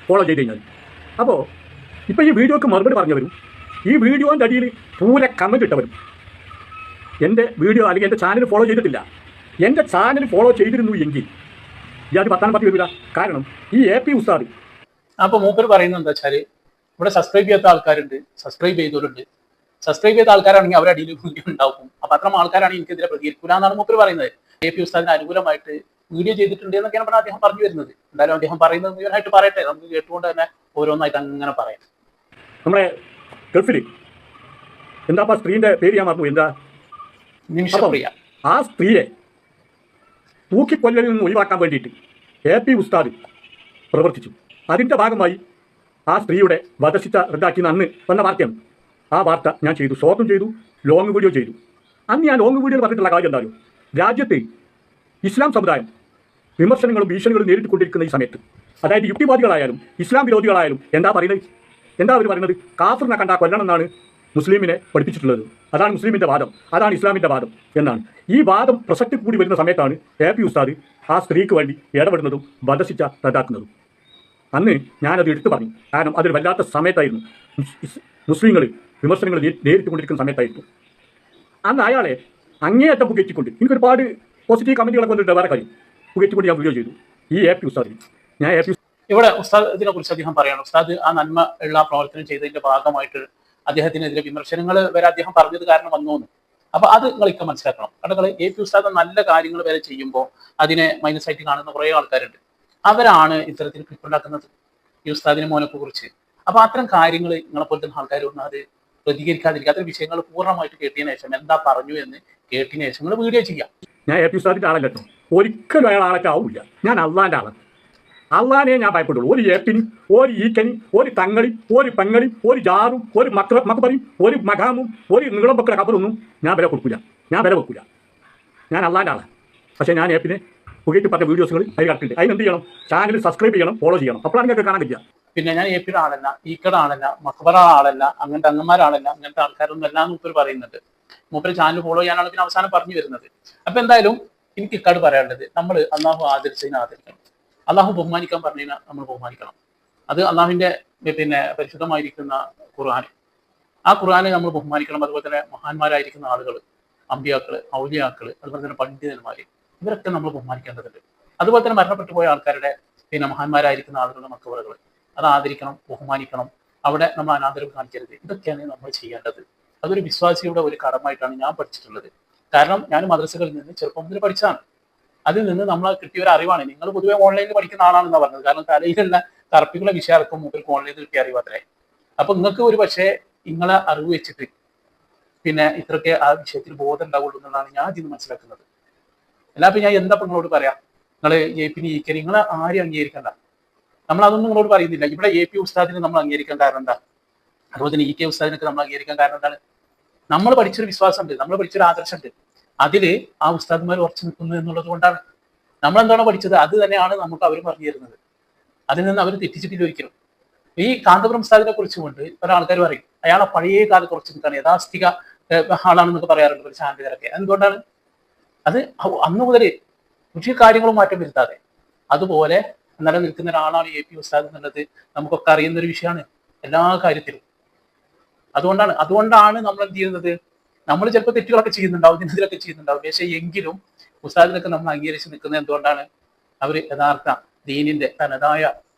ഫോളോ ചെയ്ത് കഴിഞ്ഞാൽ. അപ്പോൾ ഇപ്പോൾ ഈ വീഡിയോക്ക് മറുപടി പറഞ്ഞവരും ഈ വീഡിയോൻ്റെ അടിയിൽ പൂരെ കമൻറ്റ് ഇട്ടവരും എൻ്റെ വീഡിയോ അല്ലെങ്കിൽ എൻ്റെ ചാനൽ ഫോളോ ചെയ്തിട്ടില്ല. എൻ്റെ ചാനൽ ഫോളോ ചെയ്തിരുന്നു എങ്കിൽ ഇയാൾ പത്താം പറ്റി വരില്ല. കാരണം ഈ AP ഉസ്താദ്. അപ്പോൾ മൂപ്പർ പറയുന്നത് എന്താ വെച്ചാൽ ഇവിടെ സബ്സ്ക്രൈബ് ചെയ്യാത്ത ആൾക്കാരുണ്ട്, സബ്സ്ക്രൈബ് ചെയ്തവരുണ്ട്. സബ്സ്ക്രൈബ് ചെയ്ത ആൾക്കാരാണെങ്കിൽ അവരുടെ അടിയിൽ വീഡിയോ ഉണ്ടാവും. അപ്പം അത്തരം ആൾക്കാരാണ് എനിക്കെതിരെ പ്രതികരിക്കൂല എന്നാണ് മൂപ്പർ പറയുന്നത്. AP ഉസ്താദിന് അനുകൂലമായിട്ട് വീഡിയോ ചെയ്തിട്ടുണ്ട് എന്നൊക്കെയാണ് അദ്ദേഹം പറഞ്ഞു വരുന്നത്. എന്തായാലും അദ്ദേഹം പറയുന്നത് മുഴുവനായിട്ട് പറയട്ടെ, നമുക്ക് കേട്ടുകൊണ്ട് തന്നെ ഓരോന്നായിട്ട് അങ്ങനെ പറയാം. നമ്മളെ ഗൾഫിൽ എന്താ സ്ത്രീൻ്റെ പേര് ഞാൻ മറന്നു, എന്താ നിമിഷപ്രിയ. ആ സ്ത്രീയെ തൂക്കിക്കൊല്ലലിൽ നിന്ന് ഒഴിവാക്കാൻ വേണ്ടിയിട്ട് AP ഉസ്താദ് പ്രവർത്തിച്ചു. അതിൻ്റെ ഭാഗമായി ആ സ്ത്രീയുടെ വധശിക്ഷ റദ്ദാക്കിയെന്ന് അന്ന് വന്ന വാർത്തയാണ്. ആ വാർത്ത ഞാൻ ചെയ്തു, ഷോർട്ടും ചെയ്തു, ലോങ് വീഡിയോ ചെയ്തു. അന്ന് ഞാൻ ലോങ് വീഡിയോ പറഞ്ഞിട്ടുള്ള കാര്യം എന്തായാലും രാജ്യത്ത് ഇസ്ലാം സമുദായം വിമർശനങ്ങളും ഭീഷണികളും നേരിട്ടുകൊണ്ടിരിക്കുന്ന ഈ സമയത്ത്, അതായത് യുക്തിവാദികളായാലും ഇസ്ലാം വിരോധികളായാലും എന്താ അവർ പറയുന്നത്? കാഫിറിനെ കണ്ടാൽ കൊല്ലണം എന്നാണ് മുസ്ലിമിനെ പഠിപ്പിച്ചിട്ടുള്ളത്. അതാണ് മുസ്ലിമിൻ്റെ വാദം, അതാണ് ഇസ്ലാമിൻ്റെ വാദം എന്നാണ്. ഈ വാദം പ്രസക്തി കൂടി വരുന്ന സമയത്താണ് AP ഉസ്താദ് ആ സ്ത്രീക്ക് വേണ്ടി ഇടപെടുന്നതും വധശിക്ഷ റദ്ദാക്കുന്നതും. അന്ന് ഞാനത് എടുത്തു പറഞ്ഞു. കാരണം അതൊരു വല്ലാത്ത സമയത്തായിരുന്നു. മുസ്ലിങ്ങൾ വിമർശനങ്ങൾ നേരിട്ടുകൊണ്ടിരിക്കുന്ന സമയത്തായിരുന്നു. അന്ന് അയാളെ അങ്ങേയറ്റം പുകറ്റിക്കൊണ്ട് എനിക്കൊരുപാട് പോസിറ്റീവ് കമൻറ്റുകളൊക്കെ വന്നിട്ട് വേറെ കാര്യം പുകറ്റിക്കൊണ്ട് ഞാൻ വീഡിയോ ചെയ്തു ഈ AP ഉസ്താദിന്. ഞാൻ AP ഇവിടെ ഉസ്താദിനെ കുറിച്ച് അദ്ദേഹം പറയാണ്. ഉസ്താദ് ആ നന്മ ഉള്ള പ്രവർത്തനം ചെയ്തതിന്റെ ഭാഗമായിട്ട് അദ്ദേഹത്തിനെതിരെ വിമർശനങ്ങൾ വരെ അദ്ദേഹം പറഞ്ഞത് കാരണം വന്നു. അപ്പൊ അത് നിങ്ങളൊക്കെ മനസ്സിലാക്കണം. കാരണം AP ഉസ്താദ് നല്ല കാര്യങ്ങൾ വരെ ചെയ്യുമ്പോൾ അതിനെ മൈനസായിട്ട് കാണുന്ന കുറേ ആൾക്കാരുണ്ട്. അവരാണ് ഇത്തരത്തിൽ ക്ലിപ്പുണ്ടാക്കുന്നത് ഈ ഉസ്താദിനെ മോനൊക്കെ കുറിച്ച്. അപ്പൊ അത്തരം കാര്യങ്ങൾ നിങ്ങളെപ്പോലത്തെ ആൾക്കാരൊന്നും അത് പ്രതികരിക്കാതിരിക്കുക. അത്തരം വിഷയങ്ങൾ പൂർണ്ണമായിട്ട് കേട്ടതിന് ശേഷം എന്താ പറഞ്ഞു എന്ന് കേട്ടതിന് ശേഷം നിങ്ങൾ വീഡിയോ ചെയ്യാം. ഞാൻ AP ഉസ്താദിൻ്റെ ആളല്ല കേട്ടോ, ഒരിക്കലും അയാൾ ആളൊക്കെ ആവില്ല. ഞാൻ അള്ളാൻ്റെ ആളാണ്. അള്ളാനെ ഞാൻ ഭയപ്പെടുള്ളൂ. ഒരു ഏപ്പിനും ഒരു ഈക്കനും ഒരു തങ്ങളും ഒരു പെങ്ങളും ഒരു ജാറും ഒരു മക്ബറിയും ഒരു മഖാമും ഒരു നീളം വെക്കുന്ന കബറൊന്നും ഞാൻ വില കൊടുക്കില്ല. ഞാൻ അള്ളാൻ്റെ ആളാണ്. പക്ഷേ ഞാൻ ഏപ്പിനെ പുകയിട്ട് പറഞ്ഞ വീഡിയോസുകൾ അതിൽ കണ്ടിട്ടുണ്ട്. അതിനെന്ത് ചെയ്യണം? ചാനൽ സബ്സ്ക്രൈബ് ചെയ്യണം, ഫോളോ ചെയ്യണം. അപ്പോഴാണ് നിങ്ങൾക്ക് കാണാൻ കഴിയുക. പിന്നെ ഞാൻ AP ആളല്ല, ഈക്കട ആളല്ല, മക്ബറ ആളല്ല, അങ്ങനത്തെ അങ്ങന്മാരാളല്ല, അങ്ങനത്തെ ആൾക്കാരൊന്നും എല്ലാം മൂപ്പർ പറയുന്നുണ്ട്. മൂപ്പർ ചാനൽ ഫോളോ ചെയ്യാനാണ് പിന്നെ അവസാനം പറഞ്ഞു വരുന്നത്. അപ്പൊ എന്തായാലും എനിക്ക് ഇക്കാട് പറയാനുള്ളത്, നമ്മൾ അള്ളാഹു ആദരിച്ചതിനെ ആദരിക്കണം. അള്ളാഹു ബഹുമാനിക്കാൻ പറഞ്ഞതിനാൽ നമ്മൾ ബഹുമാനിക്കണം. അത് അള്ളാഹുവിന്റെ പിന്നെ പരിശുദ്ധമായിരിക്കുന്ന ഖുർആൻ, ആ ഖുർആനെ നമ്മൾ ബഹുമാനിക്കണം. അതുപോലെ തന്നെ മഹാന്മാരായിരിക്കുന്ന ആളുകൾ, അമ്പിയാക്കള്, ഔലിയാക്കള്, അതുപോലെ തന്നെ പണ്ഡിതന്മാര്, ഇവരൊക്കെ നമ്മൾ ബഹുമാനിക്കേണ്ടതുണ്ട്. അതുപോലെ തന്നെ മരണപ്പെട്ടു പോയ ആൾക്കാരുടെ പിന്നെ മഹാന്മാരായിരിക്കുന്ന ആളുകളുടെ മക്ബറുകൾ അത് ആദരിക്കണം, ബഹുമാനിക്കണം. അവിടെ നമ്മൾ അനാദരവ് കാണിക്കരുത്. ഇതൊക്കെയാണ് നമ്മൾ ചെയ്യേണ്ടത്. അതൊരു വിശ്വാസിയുടെ ഒരു കടമായിട്ടാണ് ഞാൻ പഠിച്ചിട്ടുള്ളത്. കാരണം ഞാൻ മദ്രസകളിൽ നിന്ന് ചെറുപ്പം മുതൽ പഠിച്ചതാണ്. അതിൽ നിന്ന് നമ്മൾ കിട്ടിയ ഒരു അറിവാണ്. നിങ്ങൾ പൊതുവെ ഓൺലൈനിൽ പഠിക്കുന്ന ആളാണെന്നാണ് പറഞ്ഞത്. കാരണം തലയിലുള്ള തറപ്പിക്കുള്ള വിഷയർക്കും മൂപ്പർക്ക് ഓൺലൈനിൽ കിട്ടിയ അറിവ് അത്രേ. അപ്പൊ നിങ്ങൾക്ക് ഒരു പക്ഷേ നിങ്ങളെ അറിവ് വെച്ചിട്ട് പിന്നെ ഇത്രയൊക്കെ ആ വിഷയത്തിൽ ബോധം ഉണ്ടാവുള്ളൂ എന്നുള്ളതാണ് ഞാൻ ഇതിന് മനസ്സിലാക്കുന്നത്. അല്ലാതെ ഞാൻ എന്താ നിങ്ങളോട് പറയാം? നിങ്ങൾ AP ഈക്കനി നിങ്ങളെ ആരും അംഗീകരിക്കണ്ട. നമ്മൾ അതൊന്നും നിങ്ങളോട് പറയുന്നില്ല. ഇവിടെ AP ഉസ്താദിനെ നമ്മൾ അംഗീകരിക്കാൻ കാരണം എന്താ? അതുപോലെ തന്നെ EK ഉസ്താദിനൊക്കെ നമ്മൾ അംഗീകരിക്കാൻ കാരണം എന്താണ്? നമ്മൾ പഠിച്ചൊരു വിശ്വാസമുണ്ട്, നമ്മൾ പഠിച്ചൊരു ആദർശമുണ്ട്. അതില് ആ ഉസ്താദ്മാർ ഉറച്ചു നിൽക്കുന്നു എന്നുള്ളത് കൊണ്ടാണ്. നമ്മളെന്താണോ പഠിച്ചത് അത് തന്നെയാണ് നമുക്ക് അവർ പറഞ്ഞു തരുന്നത്. അതിൽ നിന്ന് അവർ തെറ്റിച്ചിട്ടില്ല ഒരിക്കലും. ഈ കാന്തപുരം ഉസ്താദിനെ കുറിച്ച് കൊണ്ട് പല ആൾക്കാർ പറയും അയാളെ പഴയ കാലത്ത് കുറച്ച് നിൽക്കുകയാണ്, യഥാസ്ഥിക ആളാണെന്നൊക്കെ പറയാറുണ്ട് ഒരു ചാനലുകാരൊക്കെ. എന്തുകൊണ്ടാണ്? അത് അന്ന് മുതൽ ഒരു കാര്യങ്ങളും മാറ്റം വരുത്താതെ അതുപോലെ നിലനിൽക്കുന്ന ഒരാളാണ് AP ഉസ്താദ് എന്നുള്ളത് നമുക്കൊക്കെ അറിയുന്ന ഒരു വിഷയമാണ് എല്ലാ കാര്യത്തിലും. അതുകൊണ്ടാണ് നമ്മൾ എന്ത് ചെയ്യുന്നത്? നമ്മൾ ചിലപ്പോൾ തെറ്റുകളൊക്കെ ചെയ്യുന്നുണ്ടാവും, ഇതിനൊക്കെ ചെയ്യുന്നുണ്ടാവും. പക്ഷേ എങ്കിലും ഉസ്താദിനൊക്കെ നമ്മൾ അംഗീകരിച്ച് നിൽക്കുന്നത് എന്തുകൊണ്ടാണ്? അവർ യഥാർത്ഥ ദീനിന്റെ തനതായ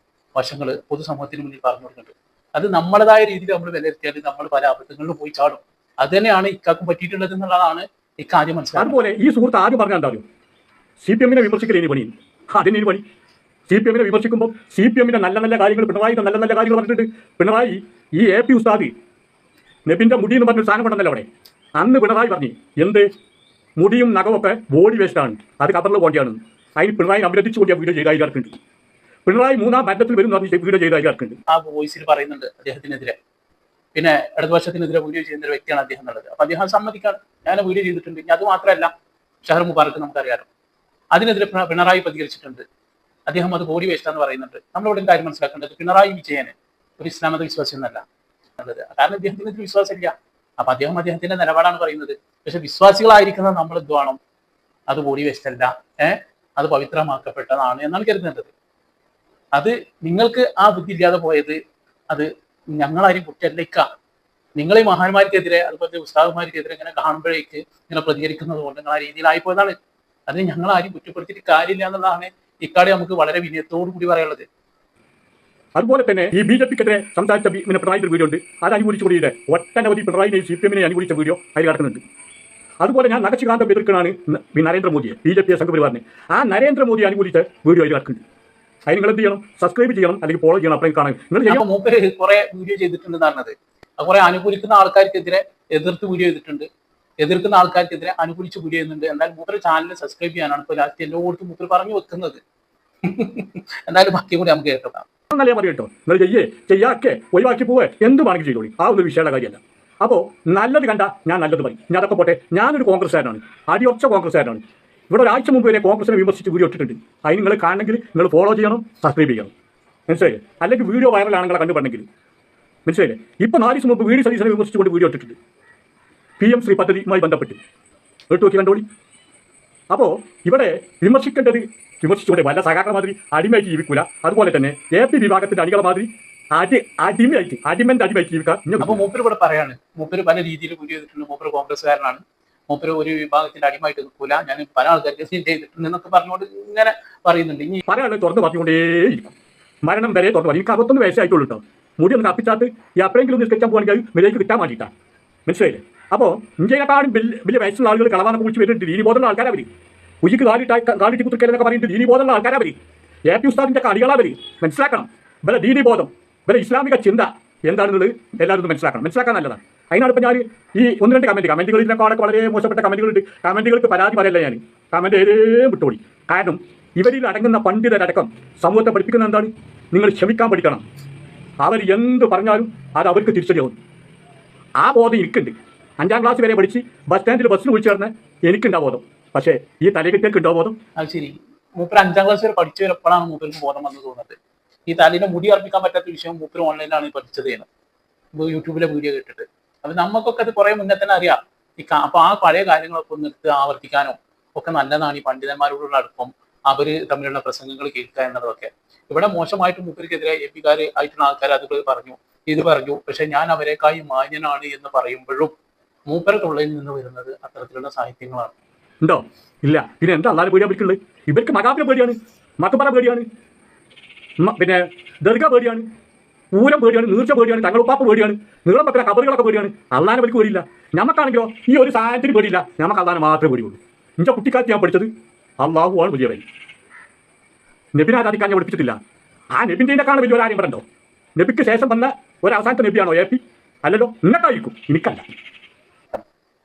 വശങ്ങൾ പൊതുസമൂഹത്തിന് മുന്നിൽ പറഞ്ഞു കൊടുക്കുന്നുണ്ട്. അത് നമ്മളതായ രീതിയിൽ നമ്മൾ വിലയിരുത്തിയാൽ നമ്മൾ പല അബദ്ധങ്ങളിലും പോയി ചാടും. അത് തന്നെയാണ് ഇക്കാക്കും പറ്റിയിട്ടുള്ളത് എന്നുള്ളതാണ് ഇക്കാര്യം മനസ്സിലാക്കുന്നത്. അതുപോലെ ഈ സുഹൃത്ത് ആദ്യം പറഞ്ഞാൽ എന്താ? CPM-നെ വിമർശിക്കലേ പണി. അതിന് പണി CPM-നെ വിമർശിക്കുമ്പോൾ CPM-ന്റെ നല്ല നല്ല കാര്യങ്ങൾ പിണറായിയുടെ നല്ല നല്ല കാര്യങ്ങൾ പറഞ്ഞിട്ടുണ്ട്. പിണറായി ഈ AP ഉസ്താദ് നബിന്റെ മുടി എന്ന് പറഞ്ഞൊരു സാധനം കൊണ്ടല്ലോ അവിടെ. അന്ന് പിണറായി പറഞ്ഞു എന്ത് മുടിയും നഖമൊക്കെ ബോഡി വേസ്റ്റാണ്, അത് കബറിൽ പോകേണ്ടതാണെന്ന്. അതിന് പിണറായി അഭിനന്ദിച്ചു കൊണ്ടിയ വീഡിയോ ചെയ്ത് അതിർക്കുണ്ട്. പിണറായി 3-ാം മരണത്തിൽ വരും എന്ന് പറഞ്ഞ് വീഡിയോ ചെയ്ത് അതിർക്കുണ്ട്. ആ വോയിസിൽ പറയുന്നുണ്ട് അദ്ദേഹത്തിനെതിരെ പിന്നെ ഇടതുപക്ഷത്തിനെതിരെ വീഡിയോ ചെയ്യുന്ന ഒരു വ്യക്തിയാണ് അദ്ദേഹം എന്നുള്ളത്. അപ്പൊ അദ്ദേഹം സമ്മതിക്കാണ്, ഞാൻ വീഡിയോ ചെയ്തിട്ടുണ്ട്. ഇനി അത് മാത്രമല്ല, ഷഹർ മുബാറക്ക് നമുക്കറിയാലോ, അതിനെതിരെ പിണറായി പ്രതികരിച്ചിട്ടുണ്ട്. അദ്ദേഹം അത് ബോഡി വേസ്റ്റ് എന്ന് പറയുന്നുണ്ട്. നമ്മളിവിടെ കാര്യം മനസ്സിലാക്കേണ്ടത്, പിണറായി വിജയന് ഒരു ഇസ്ലാം മത വിശ്വാസം എന്നല്ല എന്നുള്ളത്. കാരണം അദ്ദേഹത്തിന് ഇതിൽ വിശ്വാസമില്ല. അപ്പൊ അദ്ദേഹത്തിന്റെ നിലപാടാണ് പറയുന്നത്. പക്ഷെ വിശ്വാസികളായിരിക്കുന്ന നമ്മൾ എന്ത് വേണം, അത് ബോഡി വേസ്റ്റ് അല്ല, അത് പവിത്രമാക്കപ്പെട്ടതാണ് എന്നാണ് കരുതേണ്ടത്. അത് നിങ്ങൾക്ക് ആ ബുദ്ധി ഇല്ലാതെ പോയത് അത് ഞങ്ങളാരും കുറ്റല്ലേക്ക. നിങ്ങൾ ഈ മഹാന്മാർക്കെതിരെ അതുപോലെ ഉസ്താദുമാർക്കെതിരെ ഇങ്ങനെ കാണുമ്പോഴേക്ക് ഇങ്ങനെ പ്രതികരിക്കുന്നത് കൊണ്ട് നിങ്ങൾ ആ രീതിയിലായിപ്പോയതാണ്. അതിന് ഞങ്ങൾ ആരും കുറ്റപ്പെടുത്തിയിട്ട് കാര്യമില്ല എന്നുള്ളതാണ് ഇക്കാടെ നമുക്ക് വളരെ വിനയത്തോടു കൂടി പറയാനുള്ളത്. അതുപോലെ തന്നെ ഈ BJP-ക്കെതിരെ സംസാരിച്ച പിണറായി വീഡിയോ ഉണ്ട്. അത് അനുകൂലിച്ചുകൂടിയിട്ട് ഒട്ടനവധി പിണറായിനെ CPM-നെ അനുകൂലിച്ച വീഡിയോ അതിൽ കിടക്കുന്നുണ്ട്. അതുപോലെ ഞാൻ നഖശികാന്തം എതിർക്കണാണ് നരേന്ദ്രമോദിയെ, BJP സംഘപരിവാറിനെ. ആ നരേന്ദ്രമോദി അനുകൂലിച്ച വീഡിയോ അതിൽ കിടക്കുന്നുണ്ട്. അതിന് നിങ്ങൾ എന്ത് ചെയ്യണം, സബ്സ്ക്രൈബ് ചെയ്യണം, അല്ലെങ്കിൽ ഫോളോ ചെയ്യണം. അപ്പോഴേക്കും കാണാൻ നിങ്ങൾ മൂപ്പര് കുറെ വീഡിയോ ചെയ്തിട്ടുണ്ടെന്ന് പറഞ്ഞത്. കുറെ അനുകൂലിക്കുന്ന ആൾക്കാർക്കെതിരെ എതിർത്ത് വീഡിയോ ചെയ്തിട്ടുണ്ട്, എതിർക്കുന്ന ആൾക്കാർക്കെതിരെ അനുകൂലിച്ച് വീഡിയോ ചെയ്യുന്നുണ്ട്. എന്നാൽ മൂപ്പര് ചാനൽ സബ്സ്ക്രൈബ് ചെയ്യാനാണ് ഇപ്പോൾ ലാസ്റ്റ് എല്ലായിടത്തും മൂപ്പര് പറഞ്ഞു വെക്കുന്നത്. എന്തായാലും ബാക്കി കൂടി നമുക്ക് കേൾക്കാം. നല്ല പറയും കേട്ടോ, നിങ്ങൾ ചെയ്യാക്കെ ഒഴിവാക്കി പോവേ എന്ത് വേണമെങ്കിൽ ചെയ്തോളി, ആ ഒരു വിഷയമുള്ള കാര്യമല്ല. അപ്പോൾ നല്ലത് കണ്ട ഞാൻ നല്ലത് പറയും. ഞാൻ അതൊക്കെ പോട്ടെ, ഞാനൊരു കോൺഗ്രസ്സുകാരനാണ്, അടിയൊച്ച കോൺഗ്രസ്സുകാരനാണ്. ഇവിടെ ഒരാഴ്ച മുമ്പ് വരെ കോൺഗ്രസിനെ വിമർശിച്ച് വീഡിയോ ഇട്ടിട്ടുണ്ട്. അതിന് നിങ്ങൾ കാണണമെങ്കിൽ നിങ്ങൾ ഫോളോ ചെയ്യണം, സബ്സ്ക്രൈബ് ചെയ്യണം, മനസ്സിലായില്ലേ? അല്ലെങ്കിൽ വീഡിയോ വൈറലാണ് നിങ്ങളെ കണ്ടുപറണമെങ്കിൽ, മനസ്സിലായില്ലേ? ഇപ്പോൾ 4 ദിവസം മുമ്പ് വീഡിയോ സതീശനെ വിമർശിച്ചുകൊണ്ട് വീഡിയോ ഇട്ടിട്ടുണ്ട്, PM ശ്രീ പദ്ധതിയുമായി ബന്ധപ്പെട്ട്. കേട്ടു നോക്കി കണ്ടോളി. അപ്പോൾ ഇവിടെ വിമർശിച്ചുകൊണ്ട് വല്ല സഖാക്കള മാതിരി അടിമയായിട്ട് ജീവിക്കൂല. അതുപോലെ തന്നെ AP വിഭാഗത്തിന്റെ അടികളെ മാതിരി അടിമയായിട്ട് ജീവിക്കാം. അപ്പൊ മൂപ്പര് ഇവിടെ പറയാണ്, മൂപ്പര് പല രീതിയിൽ വീഡിയോ ചെയ്തിട്ടുണ്ട്. മൂപ്പര് കോൺഗ്രസ്സുകാരനാണ്, മൂപ്പര് ഒരു വിഭാഗത്തിന്റെ അടിമയായിട്ട് നിൽക്കൂല, ഞാൻ പല ആൾക്കാർക്ക് ചെയ്തിട്ടുണ്ട് എന്നൊക്കെ പറഞ്ഞുകൊണ്ട് ഇങ്ങനെ പറയുന്നുണ്ട്. ഇനി പറയാനുള്ളത് തുറന്ന് പറഞ്ഞുകൊണ്ടേയിരിക്കും, മരണം വരെ തുറന്നു പറയും. എനിക്ക് 61 വയസ്സായിട്ടുള്ളൂ കേട്ടോ. മുടി ഒന്ന് കപ്പിച്ചാത്ത് എപ്പോഴെങ്കിലും നിസ്കരിക്കാൻ പോകണമെങ്കിൽ വിലയ്ക്ക് കിട്ടാൻ വേണ്ടിയിട്ടാണ്, മനസ്സിലായില്ലേ? അപ്പോൾ ഇന്ത്യയെക്കാളും വലിയ വയസ്സുള്ള ആളുകൾ കളവാനം കുറിച്ച് വരുന്നുണ്ട്. ദീനി ബോധമുള്ള ആൾക്കാരവർ, ഉജിക്ക് കാലിട്ട് കുത്തിക്കലെന്നൊക്കെ പറയുന്നത് ദീനി ബോധമുള്ള ആൾക്കാരവർ, AP ഉസ്താദിന്റെ കളികളവർ. മനസ്സിലാക്കണം, ഇവരെ ദീനി ബോധം, ഇവരെ ഇസ്ലാമിക ചിന്ത എന്താണെന്നുള്ളത് എല്ലാവരും മനസ്സിലാക്കാൻ നല്ലതാണ്. അതിനാണ് ഇപ്പം ഞാൻ ഈ 1-2 കമന്റുകളിലൊക്കെ വളരെ മോശപ്പെട്ട കമന്റുകളുണ്ട്. കമന്റുകൾക്ക് പരാതി പറയല്ല ഞാൻ, കമന്റ് ഏതേ വിട്ടോളി. കാരണം ഇവരിൽ അടങ്ങുന്ന പണ്ഡിതരടക്കം സമൂഹത്തെ പഠിപ്പിക്കുന്ന എന്താണ്, നിങ്ങൾ ക്ഷമിക്കാൻ പഠിക്കണം. അവർ എന്ത് പറഞ്ഞാലും അത് അവർക്ക് തിരിച്ചടിയാവും. ആ ബോധം എനിക്കുണ്ട്. 5ാം ക്ലാസ് വരെ പഠിച്ച് ബസ് സ്റ്റാൻഡിൽ ബസ്സിന് വിളിച്ചു ചേർന്ന് എനിക്കുണ്ടാ ബോധം. പക്ഷേ ഈ തലകെട്ടിയൊക്കെ ഉണ്ടോ ബോധം? അത് ശരി, മൂപ്പര് 5ാം ക്ലാസ് വരെ പഠിച്ചു വരപ്പോഴാണ് മൂപ്പർക്ക് ബോധം വന്ന് തോന്നുന്നത്. ഈ തലയിലെ മുടി അർപ്പിക്കാൻ പറ്റാത്ത വിഷയം മൂപ്പര് ഓൺലൈനിലാണ് പഠിച്ചത്, യൂട്യൂബിലെ വീഡിയോ കേട്ടിട്ട്. അപ്പൊ നമുക്കൊക്കെ അത് കുറെ മുന്നേ തന്നെ അറിയാം. അപ്പൊ ആ പഴയ കാര്യങ്ങളൊക്കെ ഒന്ന് എടുത്ത് ആവർത്തിക്കാനോ ഒക്കെ നല്ലതാണ്. ഈ പണ്ഡിതന്മാരോടുള്ള അടുപ്പം, അവര് തമ്മിലുള്ള പ്രസംഗങ്ങൾ കേൾക്കുക എന്നതൊക്കെ. ഇവിടെ മോശമായിട്ട് മൂപ്പർക്കെതിരെ AP-കാര് ആയിട്ടുള്ള ആൾക്കാർ അത് പറഞ്ഞു. പക്ഷെ ഞാൻ അവരെക്കായി മാന്യനാണ് എന്ന് പറയുമ്പോഴും മൂപ്പരുടെ ഉള്ളിൽ നിന്ന് വരുന്നത് അത്തരത്തിലുള്ള സാഹിത്യങ്ങളാണ്. ഉണ്ടോ? ഇല്ല. പിന്നെ എന്താ അല്ലാതെ പേടിയാൻ പറ്റുള്ളത്? ഇവർക്ക് മകാബിലെ പേടിയാണ്, മക്കബറ പേടിയാണ്, പിന്നെ ദർഗ പേടിയാണ്, പൂരം പേടിയാണ്, നീർച്ച പേടിയാണ്, തങ്ങളുപ്പാപ്പ് പേടിയാണ്, നീളം വെക്കുന്ന കബറുകളൊക്കെ പേടിയാണ്. അള്ളാനെ അവർക്ക് പേടിയില്ല. നമുക്കാണെങ്കിലോ ഈ ഒരു സാഹചര്യത്തിന് പേടിയില്ല, നമുക്ക് അള്ളാനെ മാത്രമേ പേടിയുള്ളൂ. എൻ്റെ കുട്ടിക്കാലത്ത് ഞാൻ പഠിച്ചത് അള്ളാഹുവാണ് വലിയവൻ. നബിനെ ആരാധിക്കാൻ ഞാൻ പഠിപ്പിച്ചിട്ടില്ല. ആ നബിൻ്റെക്കാണ് വലിയ കാര്യം പറയണ്ടോ? നബിക്ക് ശേഷം വന്ന ഒരു അവസാനത്തെ നബിയാണോ AP? അല്ലല്ലോ, നിങ്ങൾക്കായിരിക്കും, എനിക്കല്ല.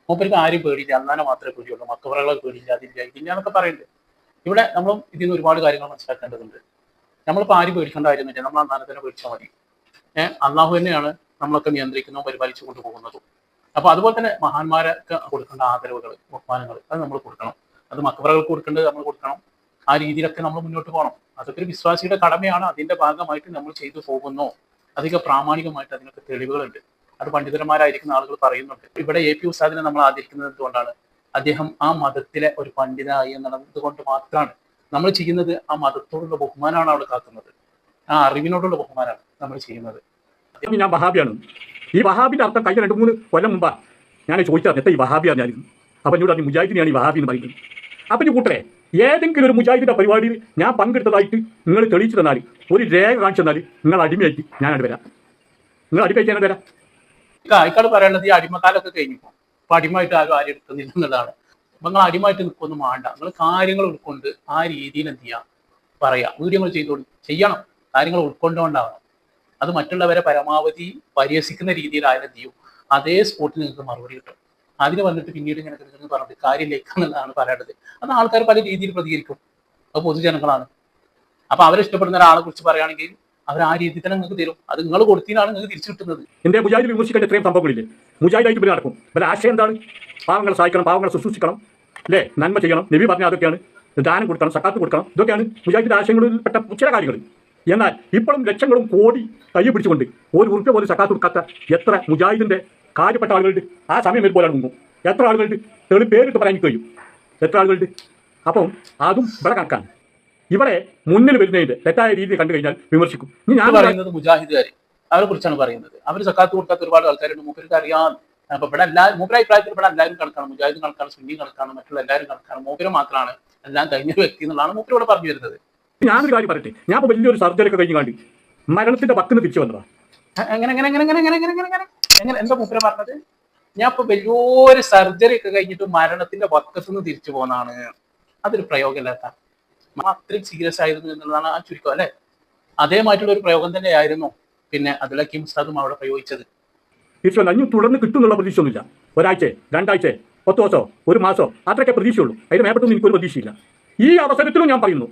മൂപ്പർക്ക് ആരും പേടിയില്ല, അള്ളാനെ മാത്രമേ പേടിയുള്ളൂ, മക്കബറകളെ പേടിയില്ല, അതില്ല എന്നൊക്കെ പറയുന്നുണ്ട്. ഇവിടെ നമ്മളും ഇതിൽ നിന്ന് ഒരുപാട് കാര്യങ്ങൾ മനസ്സിലാക്കേണ്ടതുണ്ട്. നമ്മളിപ്പോൾ ആരും പേടിക്കേണ്ട കാര്യമൊന്നുമില്ല, നമ്മൾ അള്ളാനെ തന്നെ പേടിച്ചാൽ മതി. അള്ളാഹു തന്നെയാണ് നമ്മളൊക്കെ നിയന്ത്രിക്കുന്നതും പരിപാലിച്ചു കൊണ്ടുപോകുന്നതും. അപ്പോൾ അതുപോലെ തന്നെ മഹാന്മാരൊക്കെ കൊടുക്കേണ്ട ആദരവുകൾ, ബഹുമാനങ്ങൾ അത് നമ്മൾ കൊടുക്കണം. അത് മക്കബറകൾക്ക് കൊടുക്കേണ്ടത് നമ്മൾ കൊടുക്കണം. ആ രീതിയിലൊക്കെ നമ്മൾ മുന്നോട്ട് പോകണം. അതൊക്കെ ഒരു വിശ്വാസിയുടെ കടമയാണ്. അതിന്റെ ഭാഗമായിട്ട് നമ്മൾ ചെയ്തു പോകുന്നു. അധികം പ്രാമാണികമായിട്ട് അതിനൊക്കെ തെളിവുകളുണ്ട്. അത് പണ്ഡിതന്മാരായിരിക്കുന്ന ആളുകൾ പറയുന്നുണ്ട്. ഇവിടെ AP ഉസ്താദിനെ നമ്മൾ ആദരിക്കുന്നത് എന്തുകൊണ്ടാണ്? അദ്ദേഹം ആ മതത്തിലെ ഒരു പണ്ഡിതനായി എന്നുള്ളത് കൊണ്ട് മാത്രമാണ്. നമ്മൾ ചെയ്യുന്നത് ആ മതത്തോടുള്ള ബഹുമാനമാണ് അവിടെ കാക്കുന്നത്, ആ അറിവിനോടുള്ള ബഹുമാനമാണ് നമ്മൾ ചെയ്യുന്നത്. ഞാൻ വഹാബിയാണ്. ഈ വഹാബിന്റെ അർത്ഥം കഴിഞ്ഞ 2-3 കൊല്ലം മുമ്പാ ഞാൻ ചോദിച്ചത് എത്ര ഈ വഹാബിയാണ് ഞാൻ. അപ്പം എന്നോട് അത് മുജാഹിദിനെയാണ് ഈ വഹാബി എന്ന് പറയുന്നത്. അപ്പം ഈ കൂട്ടരെ ഏതെങ്കിലും ഒരു മുജാഹിദിന്റെ പരിപാടിയിൽ ഞാൻ പങ്കെടുത്തതായിട്ട് നിങ്ങൾ തെളിയിച്ചു തന്നാൽ, ഒരു രേഖ കാണിച്ചു തന്നാൽ, നിങ്ങൾ അടിമയായിട്ട് ഞാനത് വരാം. നിങ്ങൾ അടിമയായിട്ട് ഞാനത് വരാം. ആയിക്കാട് പറയാനുള്ളത് ഈ അടിമക്കാലൊക്കെ കഴിഞ്ഞപ്പോൾ അപ്പൊ അടിമയായിട്ട് ആരും എടുക്കുന്നില്ല എന്നുള്ളതാണ്. അപ്പൊ നിങ്ങൾ അടിമയായിട്ട് നിൽക്കൊന്നും വേണ്ട. നിങ്ങൾ കാര്യങ്ങൾ ഉൾക്കൊണ്ട് ആ രീതിയിൽ എന്ത് ചെയ്യാം പറയാം, വീഡിയോകൾ ചെയ്യണം. കാര്യങ്ങൾ ഉൾക്കൊണ്ടുകൊണ്ടാവണം. അത് മറ്റുള്ളവരെ പരമാവധി പരിഹസിക്കുന്ന രീതിയിലായാലും എന്ത് ചെയ്യും, അതേ സ്പോട്ടിൽ നിങ്ങൾക്ക് മറുപടി കിട്ടും. അതിന് വന്നിട്ട് പിന്നീട് ഇങ്ങനെ പറഞ്ഞിട്ട് കാര്യമില്ലേക്കാന്നുള്ളതാണ് പറയേണ്ടത്. അത് ആൾക്കാർ പല രീതിയിൽ പ്രതികരിക്കും. അത് പൊതുജനങ്ങളാണ്. അപ്പൊ അവരെ ഇഷ്ടപ്പെടുന്ന ഒരാളെ കുറിച്ച് പറയുകയാണെങ്കിൽ അവർ ആ രീതി തന്നെ നിങ്ങൾക്ക് തരും. അത് നിങ്ങൾ കൊടുത്തതിനാണ് നിങ്ങൾക്ക് തിരിച്ചു കിട്ടുന്നത്. എന്റെ മുജാഹിദിൽ വിമർശിക്കേണ്ട ഇത്രയും സംഭവങ്ങളില്ലേ? മുജാഹിദായിട്ട് ഇവർ നടക്കും. ഇവരുടെ ആശയം എന്താണ്? പാവങ്ങളെ സഹായിക്കണം, പാവങ്ങളെ ശുശ്രൂഷിക്കണം, അല്ലേ, നന്മ ചെയ്യണം. നബി പറഞ്ഞ അതൊക്കെയാണ്. ദാനം കൊടുക്കണം, സക്കാത്ത് കൊടുക്കണം, ഇതൊക്കെയാണ് മുജാഹിദിന്റെ ആശയങ്ങളിൽപ്പെട്ട ചില കാര്യങ്ങൾ. എന്നാൽ ഇപ്പോഴും ലക്ഷങ്ങളും കോടി കൈ പിടിച്ചുകൊണ്ട് ഒരു ഉറുപ്പ്യ പോലും സക്കാത്ത് കൊടുക്കാത്ത എത്ര മുജാഹിദിന്റെ കാര്യപ്പെട്ട ആളുകളുണ്ട്. ആ സമയം വരുമ്പോഴാണ് മുങ്ങും. എത്ര ആളുകളുണ്ട്? തെളി പേരിട്ട് പറയാൻ കഴിയും. എത്ര ആളുകളുണ്ട്? അപ്പം അതും ഇവിടെ കണക്കാണ്. ഇവിടെ മുന്നിൽ വരുന്നതിന്റെ തെറ്റായ രീതി കണ്ടു കഴിഞ്ഞാൽ വിമർശിക്കും. ഞാൻ പറയുന്നത് മുജാഹിദുകാർ അവരെ കുറിച്ചാണ് പറയുന്നത്. അവർ സക്കാത്ത് കൊടുക്കാത്ത ഒരുപാട് ആൾക്കാരുണ്ട്. മൂപ്പർക്ക് അറിയാം. അപ്പൊ ഇവിടെ മൂപ്പര അഭിപ്രായത്തിൽ ഇവിടെ എല്ലാവരും കണക്കാണ്. മുജാഹിദും കണക്കാണ്, സുന്നി കണക്കാണ്, മറ്റുള്ള എല്ലാവരും കണക്കാണ്. മൂപ്പര് മാത്രമാണ് എല്ലാം കഴിഞ്ഞൊരു വ്യക്തി എന്നുള്ളതാണ് മൂപ്പര് ഇവിടെ പറഞ്ഞു വരുന്നത്. ഞാനൊരു കാര്യം പറയട്ടെ. ഞാൻ ഇപ്പൊ വലിയൊരു സർജറി ഒക്കെ കഴിഞ്ഞ് കണ്ടി മരണത്തിന്റെ പത്തിന് തിരിച്ചു വന്നതാണ്. എങ്ങനെ എന്താ മൂപ്പര പറഞ്ഞത്? ഞാൻ ഇപ്പൊ വലിയൊരു സർജറി ഒക്കെ കഴിഞ്ഞിട്ട് മരണത്തിന്റെ വക്കത്ത് നിന്ന് തിരിച്ചു പോകുന്നതാണ്. അതൊരു പ്രയോഗമല്ലാത്ത അത്രയും സീരിയസ് ആയിരുന്നു എന്നുള്ളതാണ് ആ ചുരുക്കം, അല്ലെ? അതേമായിട്ടുള്ള ഒരു പ്രയോഗം തന്നെയായിരുന്നു പിന്നെ അതിലൊക്കെ ഉസ്താദും അവിടെ പ്രയോഗിച്ചത്. അഞ്ഞു തുടർന്ന് കിട്ടുന്നുള്ള പ്രതീക്ഷ ഒന്നുമില്ല. ഒരാഴ്ച, രണ്ടാഴ്ച, 10 ദിവസമോ, ഒരു മാസമോ അത്രയൊക്കെ പ്രതീക്ഷയുള്ളൂ. അതിന് മേപ്പെട്ടൊന്നും എനിക്കൊരു പ്രതീക്ഷയില്ല. ഈ അവസരത്തിലും ഞാൻ പറയുന്നു,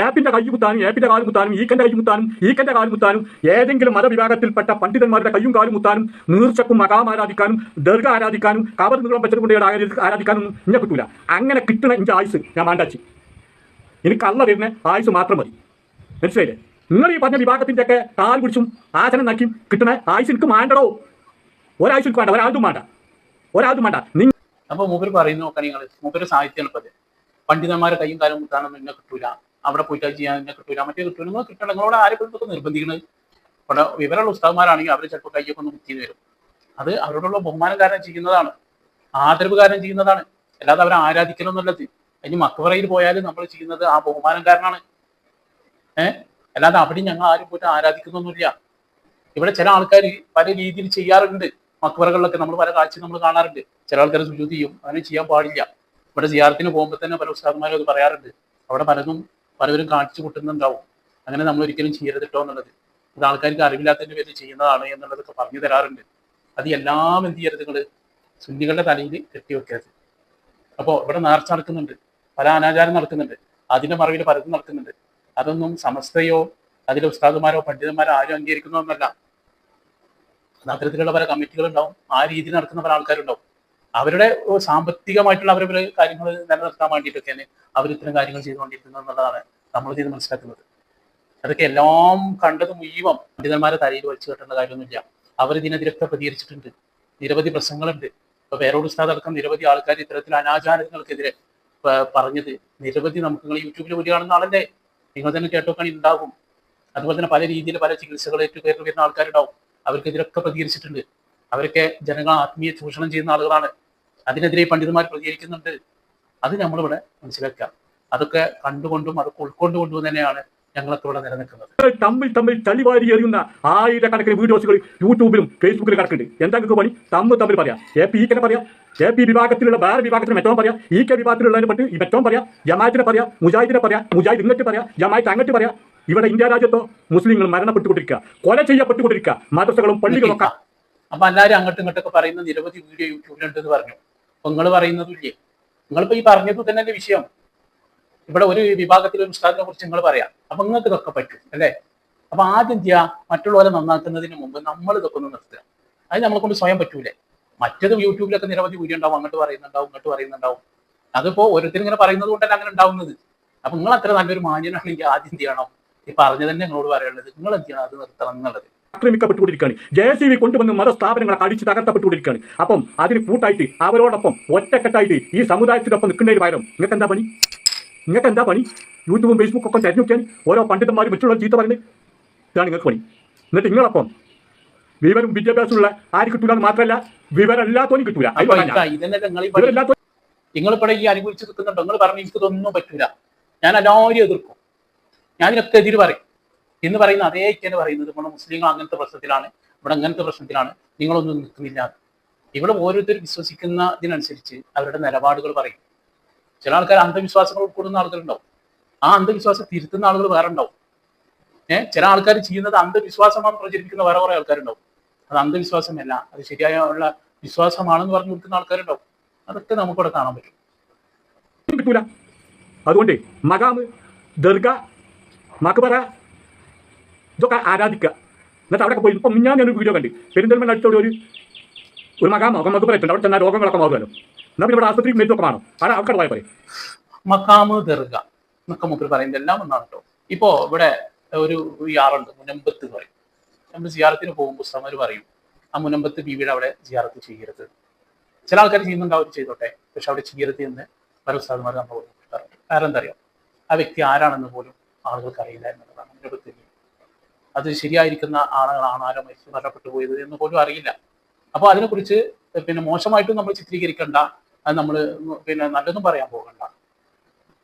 ഏപ്പിന്റെ കൈ കുത്താനും, ഏപ്പിന്റെ കാല് കുത്താനും, ഈക്കന്റെ കൈ കുത്താനും, ഈക്കന്റെ കാല് കുത്താനും, ഏതെങ്കിലും മതവിഭാഗത്തിൽപ്പെട്ട പണ്ഡിതന്മാരുടെ കയ്യും കാലും കുത്താനും, നീർച്ചക്കും മകാം ആരാധിക്കാനും, ദർഗ ആരാധിക്കാനും, കബർ നീളം വെച്ചുകൊണ്ട് ആരാധിക്കാനും ഇന്നെ കിട്ടൂല. അങ്ങനെ കിട്ടണ ഇന്റെ ആയുസ് ഞാൻ മാണ്ടാച്ചു. എനിക്ക് അള്ള വരുന്ന ആയുസ് മാത്രം മതി. മനസ്സിലായില്ലേ? നിങ്ങൾ ഈ പറഞ്ഞ വിഭാഗത്തിന്റെ ഒക്കെ കാൽ പിടിച്ചും ആസനം നക്കിയും കിട്ടണ ആയുസ് എനിക്ക് മാണ്ടടോ. ഒരാഴ്ച എനിക്ക് വേണ്ട, ഒരാളും വേണ്ട, ഒരാളും വേണ്ട. അപ്പൊ മൂപ്പര് പറയുന്നു നോക്കാൻ, നിങ്ങൾ മൂപ്പര് സാഹിത്യമാണ് പത്. പണ്ഡിതന്മാരെ കയ്യും കാലം കുത്താനൊന്നും എന്നെ കിട്ടൂല, അവിടെ പോയിട്ട് ചെയ്യാൻ എന്നെ കിട്ടൂല, മറ്റേ കിട്ടൂല. നിങ്ങൾ കിട്ടണം. നിങ്ങളോട് ആരെപ്പോഴത്തൊക്കെ നിർബന്ധിക്കുന്നത്? ഇവിടെ വിവരമുള്ള ഉസ്താദ്മാരാണെങ്കിൽ അവർ ചിലപ്പോൾ കയ്യൊക്കെ ഒന്ന് കുത്തിന്ന് വരും. അത് അവരോടുള്ള ബഹുമാനം കാരണം ചെയ്യുന്നതാണ്, ആദരവ് കാരണം ചെയ്യുന്നതാണ്. അല്ലാതെ അവരെ ആരാധിക്കലൊന്നുള്ളത്. ഇനി മക്ബറയിൽ പോയാലും നമ്മൾ ചെയ്യുന്നത് ആ ബഹുമാനം കാരണമാണ്. അല്ലാതെ അവിടെ ഞങ്ങൾ ആരും പോയിട്ട് ആരാധിക്കുന്നൊന്നുമില്ല. ഇവിടെ ചില ആൾക്കാർ പല രീതിയിൽ ചെയ്യാറുണ്ട്. മക്ബറകളിലൊക്കെ നമ്മൾ പല കാഴ്ച നമ്മൾ കാണാറുണ്ട്. ചില ആൾക്കാർ സുജൂദ് ചെയ്യും, അങ്ങനെ ചെയ്യാൻ പാടില്ല. ഇവിടെ സിയാറത്തിന് പോകുമ്പോൾ തന്നെ പല ഉസ്താദന്മാരും അത് പറയാറുണ്ട്. അവിടെ പലവരും കാണിച്ചു കൂട്ടുന്നുണ്ടാവും. അങ്ങനെ നമ്മൾ ഒരിക്കലും ചെയ്യരുത് കേട്ടോ എന്നുള്ളത്. ഇത് ആൾക്കാർക്ക് അറിവില്ലാത്തതിന്റെ പേരിൽ ചെയ്യുന്നതാണ് എന്നുള്ളതൊക്കെ പറഞ്ഞു തരാറുണ്ട്. അത് എല്ലാം എന്ത് ചെയ്യരുത്, നിങ്ങൾ സുന്നികളുടെ തലയിൽ കെട്ടിവെക്കരുത്. അപ്പോൾ ഇവിടെ നേർച്ച നടക്കുന്നുണ്ട്, പല അനാചാരം നടക്കുന്നുണ്ട്, അതിന്റെ മറവിൽ പലതും നടക്കുന്നുണ്ട്. അതൊന്നും സമസ്തയോ അതിലെ ഉസ്താദുമാരോ പണ്ഡിതന്മാരോ ആരും അംഗീകരിക്കുന്നതൊന്നല്ല. അത്തരത്തിലുള്ള പല കമ്മിറ്റികളുണ്ടാവും, ആ രീതിയിൽ നടക്കുന്ന പല ആൾക്കാരുണ്ടാവും. അവരുടെ സാമ്പത്തികമായിട്ടുള്ള അവരുടെ കാര്യങ്ങൾ നിലനിർത്താൻ വേണ്ടിയിട്ടൊക്കെയാണ് അവർ ഇത്തരം കാര്യങ്ങൾ ചെയ്തുകൊണ്ടിരിക്കുന്നത് എന്നുള്ളതാണ് നമ്മൾ ഇത് മനസ്സിലാക്കുന്നത്. അതൊക്കെ എല്ലാം കണ്ടത് മുഴുവൻ പണ്ഡിതന്മാരെ തലയിൽ വലിച്ചു കെട്ടേണ്ട കാര്യമൊന്നുമില്ല. അവർ ഇതിനെതിരൊക്കെ പ്രതികരിച്ചിട്ടുണ്ട്. നിരവധി പ്രശ്നങ്ങളുണ്ട്. ഇപ്പൊ പേരോട് ഉസ്താദ് അടക്കം നിരവധി ആൾക്കാർ ഇത്തരത്തിൽ അനാചാരങ്ങൾക്കെതിരെ പറഞ്ഞത് നിരവധി നമുക്ക് നിങ്ങൾ യൂട്യൂബിൽ വരികയാണെന്ന ആളല്ലേ, നിങ്ങൾ തന്നെ കേട്ടോക്കാണ് ഉണ്ടാകും. അതുപോലെ തന്നെ പല രീതിയിൽ പല ചികിത്സകളേറ്റ് കയറി വരുന്ന ആൾക്കാരുണ്ടാവും. അവർക്കെതിരൊക്കെ പ്രതികരിച്ചിട്ടുണ്ട്. അവരൊക്കെ ജനങ്ങൾ ആത്മീയ ചൂഷണം ചെയ്യുന്ന ആളുകളാണ്. അതിനെതിരെ പണ്ഡിതന്മാർ പ്രതികരിക്കുന്നുണ്ട്. അത് നമ്മളിവിടെ മനസ്സിലാക്കാം. അതൊക്കെ കണ്ടുകൊണ്ടും അതൊക്കെ ഉൾക്കൊണ്ടുകൊണ്ടും തന്നെയാണ് ഞങ്ങളൊക്കെ ഇവിടെ നിലനിൽക്കുന്നത്. തമ്മിൽ തള്ളിവാരി എറിയുന്ന ആയിരക്കണക്കിന് വീഡിയോസുകൾ യൂട്യൂബിലും ഫേസ്ബുക്കിലും കിടക്കുന്നുണ്ട്. എന്താ പണി? തമ്മിൽ പറയാം. EK പറയാം, AP വിഭാഗത്തിലുള്ള വേറെ വിഭാഗത്തിന് മറ്റോ പറയാം, EK വിഭാഗത്തിലുള്ളതിനെ പറ്റി ഈ മറ്റോ പറയാം, ജമാഅത്തിനെ പറയാം, മുജാഹിദിനെ പറയാം, മുജാഹിദ് ഇങ്ങോട്ട് പറയാം, ജമാഅത്ത് അങ്ങോട്ട് പറയാം. ഇവിടെ ഇന്ത്യ രാജ്യത്തോ മുസ്ലിങ്ങൾ മരണപ്പെട്ടുകൊണ്ടിരിക്കുക, കൊല ചെയ്യപ്പെട്ടുകൊണ്ടിരിക്കുക, മദ്രസകളും പള്ളികളും ഒക്കെ. അപ്പൊ എല്ലാവരും അങ്ങോട്ടും ഇങ്ങോട്ടൊക്കെ പറയുന്ന നിരവധി വീഡിയോ യൂട്യൂബിലുണ്ടെന്ന് പറഞ്ഞു. അപ്പൊ നിങ്ങൾ പറയുന്നതില്ലേ? നിങ്ങളിപ്പോ ഈ പറഞ്ഞത് തന്നെ വിഷയം. ഇവിടെ ഒരു വിഭാഗത്തിലെ ഒരു ഉസ്താദിനെ കുറിച്ച് നിങ്ങൾ പറയാം. അപ്പൊ നിങ്ങൾക്ക് ഇതൊക്കെ പറ്റും അല്ലേ? അപ്പൊ ആദ്യം ചെയ്യാ മറ്റുള്ളവരെ നന്നാക്കുന്നതിന് മുമ്പ് നമ്മൾ ഇതൊക്കെ ഒന്ന് നിർത്തുക. അത് നമ്മളെ കൊണ്ട് സ്വയം പറ്റൂലേ? മറ്റത് യൂട്യൂബിലൊക്കെ നിരവധി വീഡിയോ ഉണ്ടാവും, അങ്ങോട്ട് പറയുന്നുണ്ടാവും, ഇങ്ങോട്ട് പറയുന്നുണ്ടാവും. അതിപ്പോ ഓരോരുത്തരും ഇങ്ങനെ പറയുന്നത് കൊണ്ടല്ല അങ്ങനെ ഉണ്ടാവുന്നത്. അപ്പൊ നിങ്ങൾ അത്ര നല്ലൊരു മാന്യനാണെങ്കിൽ ആദ്യം എന്ത് ചെയ്യണം? ഈ പറഞ്ഞു തന്നെ നിങ്ങളോട് പറയാനുള്ളത്, നിങ്ങൾ എന്ത് ചെയ്യണം? അത് നിർത്തണം എന്നുള്ളത്. ആക്രമിക്കപ്പെട്ടുകൊണ്ടിരിക്കുകയാണ്. JCB കൊണ്ടുവന്ന് മതസ്ഥാപനങ്ങളെ അടിച്ച് തകർത്തപ്പെട്ടുകൊണ്ടിരിക്കുകയാണ്. അപ്പം അതിന് കൂട്ടായിട്ട് അവരോടൊപ്പം ഒറ്റക്കെട്ടായിട്ട് ഈ സമുദായത്തിനൊപ്പം നിൽക്കുന്നതിന് പകരം നിങ്ങൾക്ക് എന്താ പണി? യൂട്യൂബും ഫേസ്ബുക്കും ഒക്കെ തിരഞ്ഞു നോക്കിയാൽ ഓരോ പണ്ഡിതന്മാരും മറ്റുള്ള ചീത്ത പറയുന്നത് ഇതാണ് നിങ്ങൾക്ക് പണി. എന്നിട്ട് നിങ്ങളപ്പം വിവരം വിദ്യാഭ്യാസമുള്ള ആര് കിട്ടൂല എന്ന് മാത്രമല്ല, വിവരമില്ലാത്തോനും കിട്ടൂല. നിങ്ങളിവിടെ ഈ അനുഭവിച്ച് നിൽക്കുന്നുണ്ടോ? നിങ്ങൾ പറഞ്ഞു എനിക്കിതൊന്നും പറ്റൂല, ഞാൻ എല്ലാവരും എതിർക്കും, ഞാൻ ഇതിനൊക്കെ എതിര് പറയും എന്ന് പറയുന്ന അതേ ഇക്കെന്ന് പറയുന്നത് നമ്മുടെ മുസ്ലിങ്ങൾ അങ്ങനത്തെ പ്രശ്നത്തിലാണ്, ഇവിടെ അങ്ങനത്തെ പ്രശ്നത്തിലാണ്, നിങ്ങളൊന്നും നിൽക്കുന്നില്ല. ഇവിടെ ഓരോരുത്തർ വിശ്വസിക്കുന്നതിനനുസരിച്ച് അവരുടെ നിലപാടുകൾ പറയും. ചില ആൾക്കാർ അന്ധവിശ്വാസങ്ങൾ ഉൾക്കൊള്ളുന്ന ആളുകളുണ്ടാവും, ആ അന്ധവിശ്വാസം തിരുത്തുന്ന ആളുകൾ വേറെ ഉണ്ടാവും. ചില ആൾക്കാർ ചെയ്യുന്നത് അന്ധവിശ്വാസമാണെന്ന് പ്രചരിപ്പിക്കുന്ന വേറെ കുറെ ആൾക്കാരുണ്ടാവും. അത് അന്ധവിശ്വാസമല്ല, അത് ശരിയായ ഉള്ള വിശ്വാസമാണെന്ന് പറഞ്ഞു കൊടുക്കുന്ന ആൾക്കാരുണ്ടാവും. അതൊക്കെ നമുക്കിവിടെ കാണാൻ പറ്റും. അതുകൊണ്ട് മകാമ്, ദർഗ, മക്ബറ, ഇതൊക്കെ ആരാധിക്കുക. എന്നിട്ട് അവിടെ പോയി ഇപ്പം ഞാനൊരു വീഡിയോ കണ്ട് പെരിന്തൽമണ്ണ അടുത്തോടെ ഒരു മകാമൊക്കെ പറയുന്നുണ്ട്. അവിടെ ചെന്നാൽ രോഗങ്ങളൊക്കെ മാറുമല്ലോ. എന്നാൽ പിന്നെ ഇവിടെ ആശുപത്രി മരുന്നൊക്കെ വേണം. അവിടെ ആൾക്കാർ പോയ പറയും മക്കാമ് ദർഗ എന്നൊക്കെ മൂപ്പര് പറയുന്നത് എല്ലാം ഒന്നാണ് കേട്ടോ. ഇപ്പോ ഇവിടെ ഒരു യാറുണ്ട് മുനമ്പത്ത് പറയും. നമ്മൾ സിയാറത്തിന് പോകുമ്പോൾ ഉസ്താദന്മാർ പറയും ആ മുനമ്പത്ത് ബീവിയുടെ അവിടെ സിയാറത്ത് ചെയ്യരുത്. ചില ആൾക്കാർ ചെയ്യുന്നുണ്ട്, അവർ ചെയ്തോട്ടെ, പക്ഷെ അവിടെ ചെയ്യരുത് എന്ന് പല ഉസ്താദന്മാർ നമ്മൾ പറയാറുണ്ട്. കാരണം എന്താ അറിയാം, ആ വ്യക്തി ആരാണെന്ന് പോലും ആളുകൾക്ക് അറിയില്ല എന്നുള്ളതാണ് അതിൻ്റെ പ്രത്യേകത. അത് ശരിയായിരിക്കുന്ന ആളുകളാണ്, ആരോ മരിച്ചു മരണപ്പെട്ടു പോയത് എന്ന് പോലും അറിയില്ല. അപ്പോൾ അതിനെക്കുറിച്ച് പിന്നെ മോശമായിട്ടും നമ്മൾ ചിത്രീകരിക്കണ്ട, അത് നമ്മൾ പിന്നെ നല്ലതും പറയാൻ പോകണ്ട.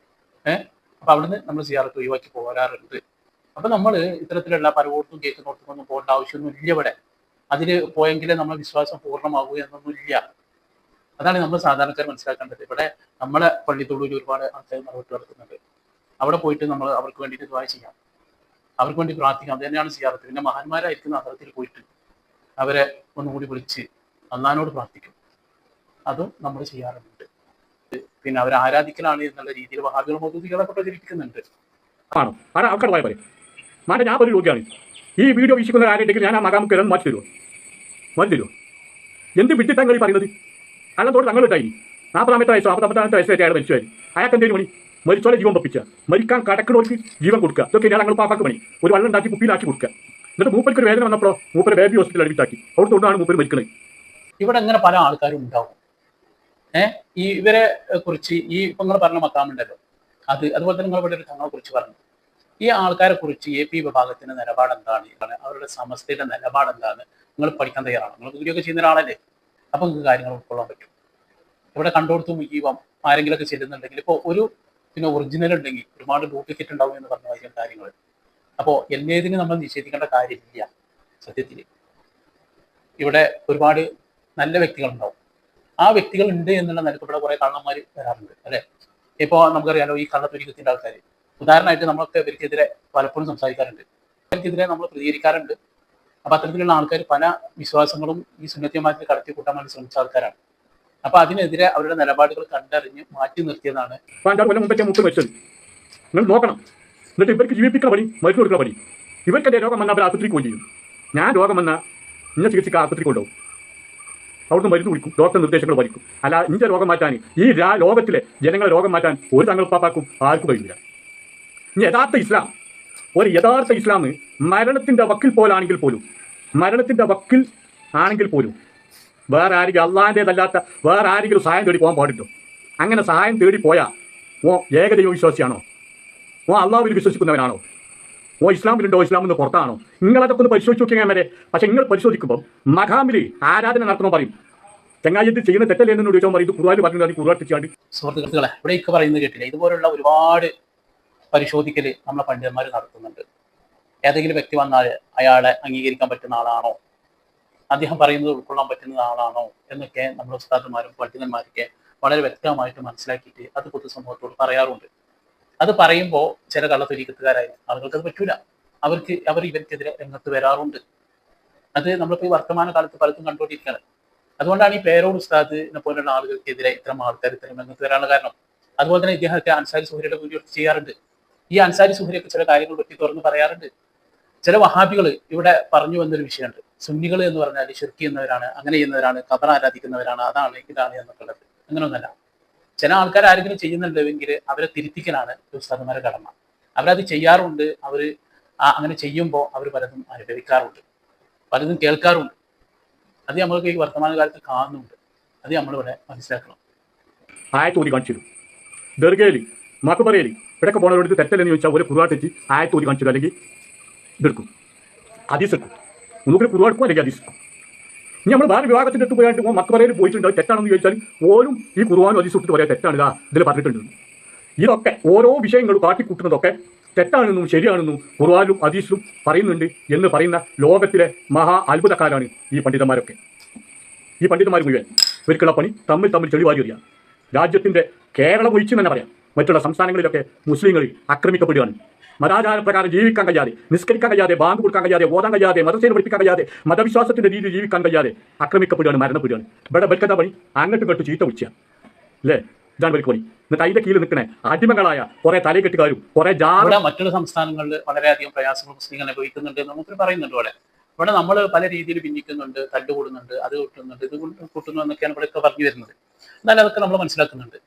അപ്പൊ അവിടുന്ന് നമ്മൾ സിയാറത്ത് ഒഴിവാക്കി പോരാറുണ്ട്. അപ്പൊ നമ്മൾ ഇത്തരത്തിലുള്ള പലവോട്ടും കേൾക്കുന്നോടത്തൊന്നും പോകേണ്ട ആവശ്യമൊന്നും ഇല്ല. ഇവിടെ അതിൽ പോയെങ്കിലേ നമ്മുടെ വിശ്വാസം പൂർണ്ണമാകൂ എന്നൊന്നും ഇല്ല. അതാണ് നമ്മൾ സാധാരണക്കാർ മനസ്സിലാക്കേണ്ടത്. ഇവിടെ നമ്മളെ പള്ളിത്തോടൂരിൽ ഒരുപാട് ആൾക്കാർ മറവിട്ട് നടക്കുന്നുണ്ട്. അവിടെ പോയിട്ട് നമ്മൾ അവർക്ക് വേണ്ടിയിട്ട് ദുആ ചെയ്യാം, അവർക്ക് വേണ്ടി പ്രാർത്ഥിക്കാം. അത് തന്നെയാണ് സിയാറത്ത്. പിന്നെ മഹാന്മാരായിരിക്കുന്ന അഹറത്തിൽ പോയിട്ട് അവരെ ഒന്നുകൂടി വിളിച്ച് അള്ളാഹിനോട് പ്രാർത്ഥിക്കും. അതും നമ്മൾ ചെയ്യാറുണ്ട്. പിന്നെ അവരെ ആരാധിക്കലാണ് എന്നുള്ള രീതിയിൽ വഹാബികൾ മൗദൂദികളൊക്കെ പ്രചരിപ്പിക്കുന്നുണ്ട്. ആണോ ആരാ ആൾക്കാർ പോയ പറയും. മാറ്റ ഞാൻ ഒരു രോഗിയാണ്. ഈ വീഡിയോ വീക്ഷിക്കുന്ന ആരുണ്ടെങ്കിൽ ഞാൻ ആ മകാമുക്ക് മാറ്റി തരുമോ? മാറ്റി തരുമോ? എന്ത് വിട്ടിത്തങ്ങൾ പറയുന്നത്? അല്ലാത്തോട് തങ്ങൾ ഇട്ടായി 40 വയസ്സോ 50 വയസ്സൊക്കെ അയാൾ മരിച്ചുപോയി. അയാൾക്ക് എന്തെങ്കിലും പണി? മരിച്ചോലെ ജീവൻ പപ്പിച്ച, മരിക്കാൻ കടക്കുന്നവർക്ക് ജീവൻ കൊടുക്കുക. ഇതൊക്കെ ഞങ്ങൾ പാപ്പാക്ക് പണി. ഒരു വെള്ളം ഉണ്ടാക്കി കുപ്പിയിലാക്കി കൊടുക്കുക. എന്നിട്ട് മൂപ്പർക്ക് ഒരു വേദന വന്നപ്പോഴോ മൂപ്പര് ബേബി ഹോസ്പിറ്റലിൽ അഡ്മിറ്റാക്കി. അവിടെ തൊണ്ടാണ് മൂപ്പര് മരിക്കുന്നത്. ഇവിടെ അങ്ങനെ പല ആൾക്കാരും ഉണ്ടാവും. ഈ ഇവരെ കുറിച്ച് ഈ ഇപ്പൊ നിങ്ങൾ പറഞ്ഞ മക്കാമുണ്ടല്ലോ, അതുപോലെ തന്നെ നിങ്ങൾ ഇവിടെ ഒരു തങ്ങളെ കുറിച്ച് പറഞ്ഞു. ഈ ആൾക്കാരെ കുറിച്ച് AP വിഭാഗത്തിന്റെ നിലപാട് എന്താണ്, അവരുടെ സമസ്തയുടെ നിലപാട് എന്താണ് നിങ്ങൾ പഠിക്കാൻ തയ്യാറാണ്. നിങ്ങൾ വീഡിയോ ഒക്കെ ചെയ്യുന്ന ഒരാളല്ലേ, അപ്പൊ നിങ്ങൾക്ക് കാര്യങ്ങൾ ഉൾക്കൊള്ളാൻ പറ്റും. ഇവിടെ കണ്ടോടത്ത് മുഖീവം ആരെങ്കിലും ഒക്കെ ചെല്ലുന്നുണ്ടെങ്കിൽ ഇപ്പോൾ ഒരു പിന്നെ ഒറിജിനൽ ഉണ്ടെങ്കിൽ ഒരുപാട് ഡ്യൂപ്ലിക്കേറ്റ് ഉണ്ടാവും എന്ന് പറഞ്ഞ കാര്യങ്ങൾ. അപ്പോൾ എന്നേതിന് നമ്മൾ നിഷേധിക്കേണ്ട കാര്യമില്ല. സത്യത്തിൽ ഇവിടെ ഒരുപാട് നല്ല വ്യക്തികളുണ്ടാവും. ആ വ്യക്തികൾ ഉണ്ട് എന്നുള്ള നിലക്ക് ഇവിടെ കുറെ കള്ളന്മാർ വരാറുണ്ട് അല്ലെ. ഇപ്പോൾ നമുക്കറിയാലോ ഈ കള്ളത്തൊരിക്കത്തിന്റെ ആൾക്കാർ, ഉദാഹരണമായിട്ട് നമ്മളൊക്കെ ഇവർക്കെതിരെ പലപ്പോഴും സംസാരിക്കാറുണ്ട്, ഇവർക്കെതിരെ നമ്മൾ പ്രതികരിക്കാറുണ്ട്. അപ്പൊ അത്തരത്തിലുള്ള ആൾക്കാർ പല വിശ്വാസങ്ങളും ഈ സുന്നത്തിയമാറ്റിൽ കടത്തി കൂട്ടാൻ വേണ്ടി ശ്രമിച്ച ആൾക്കാരാണ്. അപ്പൊ അതിനെതിരെ അവരുടെ നിലപാടുകൾ കണ്ടറിഞ്ഞ് മാറ്റി നിർത്തിയതാണ്. നിങ്ങൾ നോക്കണം. എന്നിട്ട് ഇവർക്ക് ജീവിപ്പിക്കുന്ന പണി, മരുന്ന് കൊടുക്കുന്ന പണി. ഇവർക്കെതിരെ രോഗം വന്നാൽ അവർ ആശുപത്രിക്ക് പോയി ചെയ്യും. ഞാൻ രോഗം വന്നാൽ ഇന്ന ചികിത്സക്ക് ആശുപത്രിക്ക് കൊണ്ടുപോകും. അവിടുന്ന് മരുന്ന് കുടിക്കും, ഡോക്ടർ നിർദ്ദേശങ്ങൾ പഠിക്കും. അല്ല ഇന്ന രോഗം മാറ്റാൻ ഈ ലോകത്തിലെ ജനങ്ങളെ രോഗം മാറ്റാൻ ഒരു തങ്ങൾ പാപ്പാക്കും ആർക്കും കഴിയില്ല. ഇനി യഥാർത്ഥ ഇസ്ലാം, ഒരു യഥാർത്ഥ ഇസ്ലാം മരണത്തിന്റെ വക്കിൽ പോലാണെങ്കിൽ പോലും, മരണത്തിന്റെ വക്കിൽ ആണെങ്കിൽ പോലും വേറെ ആരെങ്കിലും അള്ളാഹിൻ്റെതല്ലാത്ത വേറെ ആരെങ്കിലും സഹായം തേടി പോകാൻ പാടില്ലോ. അങ്ങനെ സഹായം തേടി പോയാൽ ഏകദൈവ വിശ്വാസിയാണോ? അള്ളാഹുവിൽ വിശ്വസിക്കുന്നവനാണോ? ഇസ്ലാമിലുണ്ടോ? ഇസ്ലാമിൽ നിന്ന് പുറത്താണോ? നിങ്ങളതൊക്കെ ഒന്ന് പരിശോധിച്ച് നോക്കിയാൽ വരെ. പക്ഷെ നിങ്ങൾ പരിശോധിക്കുമ്പോൾ മഖാമിൽ ആരാധന നടത്തുമ്പോൾ പറയും ചങ്ങായത്തിൽ ചെയ്യുന്ന തെറ്റല്ലേ എന്ന് ചോദിച്ചാൽ പറയും ഇത് ഖുർആനിൽ പറഞ്ഞു ഖുർആൻ. സുഹൃത്തുക്കളെ, ഇവിടേക്ക് പറയുന്നത് കേട്ടില്ല, ഇതുപോലുള്ള ഒരുപാട് പരിശോധിക്കൽ നമ്മളെ പണ്ഡിതന്മാർ നടത്തുന്നുണ്ട്. ഏതെങ്കിലും വ്യക്തി വന്നാൽ അയാളെ അംഗീകരിക്കാൻ പറ്റുന്ന ആളാണോ, അദ്ദേഹം പറയുന്നത് ഉൾക്കൊള്ളാൻ പറ്റുന്ന ആളാണോ എന്നൊക്കെ നമ്മുടെ ഉസ്താദന്മാരും പണ്ഡിതന്മാരൊക്കെ വളരെ വ്യക്തമായിട്ട് മനസ്സിലാക്കിയിട്ട് അത് പൊതുസമൂഹത്തോട് പറയാറുണ്ട്. അത് പറയുമ്പോൾ ചില കള്ളത്തൊരീക്കത്തുകാരായ ആളുകൾക്ക് അത് പറ്റൂല. അവർ ഇവർക്കെതിരെ രംഗത്ത് വരാറുണ്ട്. അത് നമ്മളിപ്പോൾ ഈ വർത്തമാന കാലത്ത് പലതും കണ്ടുകൊണ്ടിരിക്കുകയാണ്. അതുകൊണ്ടാണ് ഈ പേരോട് ഉസ്താദിനെ പോലുള്ള ആളുകൾക്കെതിരെ ഇത്തരം ആൾക്കാർ ഇത്തരം രംഗത്ത് വരാനുള്ള കാരണം. അതുപോലെ തന്നെ ഇദ്ദേഹത്തെ അൻസാരി സുഹരിയുടെ വീഡിയോ ചെയ്യാറുണ്ട്. ഈ അൻസാരി സുഹരിയൊക്കെ ചില കാര്യങ്ങൾ പറ്റി തുറന്ന് പറയാറുണ്ട്. ചില വഹാബികൾ ഇവിടെ പറഞ്ഞു വന്നൊരു വിഷയമുണ്ട്. സുന്നികൾ എന്ന് പറഞ്ഞാൽ ശിർക്ക് ചെയ്യുന്നവരാണ്, അങ്ങനെ ചെയ്യുന്നവരാണ്, ഖബർ ആരാധിക്കുന്നവരാണ്, അതാണ് ഇതാണ് എന്നൊക്കെ ഉള്ളത്. അങ്ങനെയൊന്നല്ല. ചില ആൾക്കാർ ആരെങ്കിലും ചെയ്യുന്നുണ്ടെങ്കിൽ അവരെ തിരുത്തിക്കലാണ് ഉസ്താദന്മാരുടെ കടമ. അവരത് ചെയ്യാറുണ്ട്. അവർ അങ്ങനെ ചെയ്യുമ്പോൾ അവർ പലതും അനുഭവിക്കാറുണ്ട്, പലതും കേൾക്കാറുണ്ട്. അത് നമ്മൾക്ക് ഈ വർത്തമാന കാലത്ത് കാണുന്നുണ്ട്. അത് നമ്മളിവിടെ മനസ്സിലാക്കണം. ആയത്തോതി കാണിച്ചു തരും. ദർഗയിൽ മക്കബറയിൽ ഇവിടെയൊക്കെ പോണവരോട് തെറ്റല്ലെന്ന് ചോദിച്ചാൽ ഒരു ഖുർആൻ തെറ്റി ആയത്തോതി കാണിച്ചു തരും, അല്ലെങ്കിൽ ഇതെടുക്കും, ഹദീസ് എടുക്കും. ഒന്നുകൂടി ഖുർആൻ എടുക്കും, അല്ലെങ്കിൽ ഹദീസ് എടുക്കും. ഇനി നമ്മൾ വേറെ വിഭാഗത്തിൻ്റെ അടുത്ത് പോയിട്ട് മക്കബറയിൽ പോയിട്ടുണ്ട്, തെറ്റാണെന്ന് ചോദിച്ചാൽ ഓരും ഈ ഖുർആനും ഹദീസും എടുത്തിട്ട് പറയാം തെറ്റാണ്, ഇതാ ഇതിൽ പറഞ്ഞിട്ടുണ്ട്. ഇതൊക്കെ ഓരോ വിഷയങ്ങൾ കാട്ടിക്കൂട്ടുന്നതൊക്കെ തെറ്റാണെന്നും ശരിയാണെന്നും ഖുർആനും ഹദീസിലും പറയുന്നുണ്ട് എന്ന് പറയുന്ന ലോകത്തിലെ മഹാ അത്ഭുതക്കാരാണ് ഈ പണ്ഡിതന്മാരൊക്കെ. ഈ പണ്ഡിതന്മാർ മുഴുവൻ ഇവർക്കുള്ള പണി തമ്മിൽ ചെളിവാരി അറിയാം. രാജ്യത്തിൻ്റെ കേരളം ഒഴിച്ച് തന്നെ പറയാം, മറ്റുള്ള സംസ്ഥാനങ്ങളിലൊക്കെ മുസ്ലിങ്ങൾ ആക്രമിക്കപ്പെടുകയാണ്. മതാചാരപ്രകാരം ജീവിക്കാൻ കഴിയാതെ, നിസ്കരിക്കാൻ കഴിയാതെ, ബാങ്ക് കൊടുക്കാൻ കഴിയാതെ, ഓതാൻ കഴിയാതെ, മതസേന പഠിപ്പിക്കാൻ കഴിയാതെ, മതവിശ്വാസത്തിന്റെ രീതിയിൽ ജീവിക്കാൻ കഴിയാതെ ആക്രമിക്കപ്പെടുകയാണ്, മരണപ്പെടുകയാണ്. ഇവിടെ ബൽക്കഥ പണി അങ്ങോട്ടും ഇങ്ങോട്ടും ചീത്ത വിളിച്ച അല്ലേ. ഇതാണ് ഇവർക്ക് പണി. എന്നിട്ട് അതിന്റെ കീഴിൽ നിൽക്കണേ അടിമകളായ കുറെ തലകെട്ടുകാരും കുറെ ഇവിടെ മറ്റുള്ള സംസ്ഥാനങ്ങളിൽ വളരെയധികം പ്രയാസങ്ങൾ മുസ്ലിങ്ങൾ അനുഭവിക്കുന്നുണ്ട് എന്ന് നമുക്ക് പറയുന്നുണ്ട്. ഇവിടെ നമ്മൾ പല രീതിയിൽ ഭിന്നിക്കുന്നുണ്ട്, തല്ലുകൂടുന്നുണ്ട്, അത് കൂട്ടുന്നുണ്ട്, ഇത് കൂട്ടുന്നു എന്നൊക്കെയാണ് ഇവിടെയൊക്കെ പറഞ്ഞു വരുന്നത്. എന്നാലും അതൊക്കെ നമ്മൾ മനസ്സിലാക്കുന്നുണ്ട്.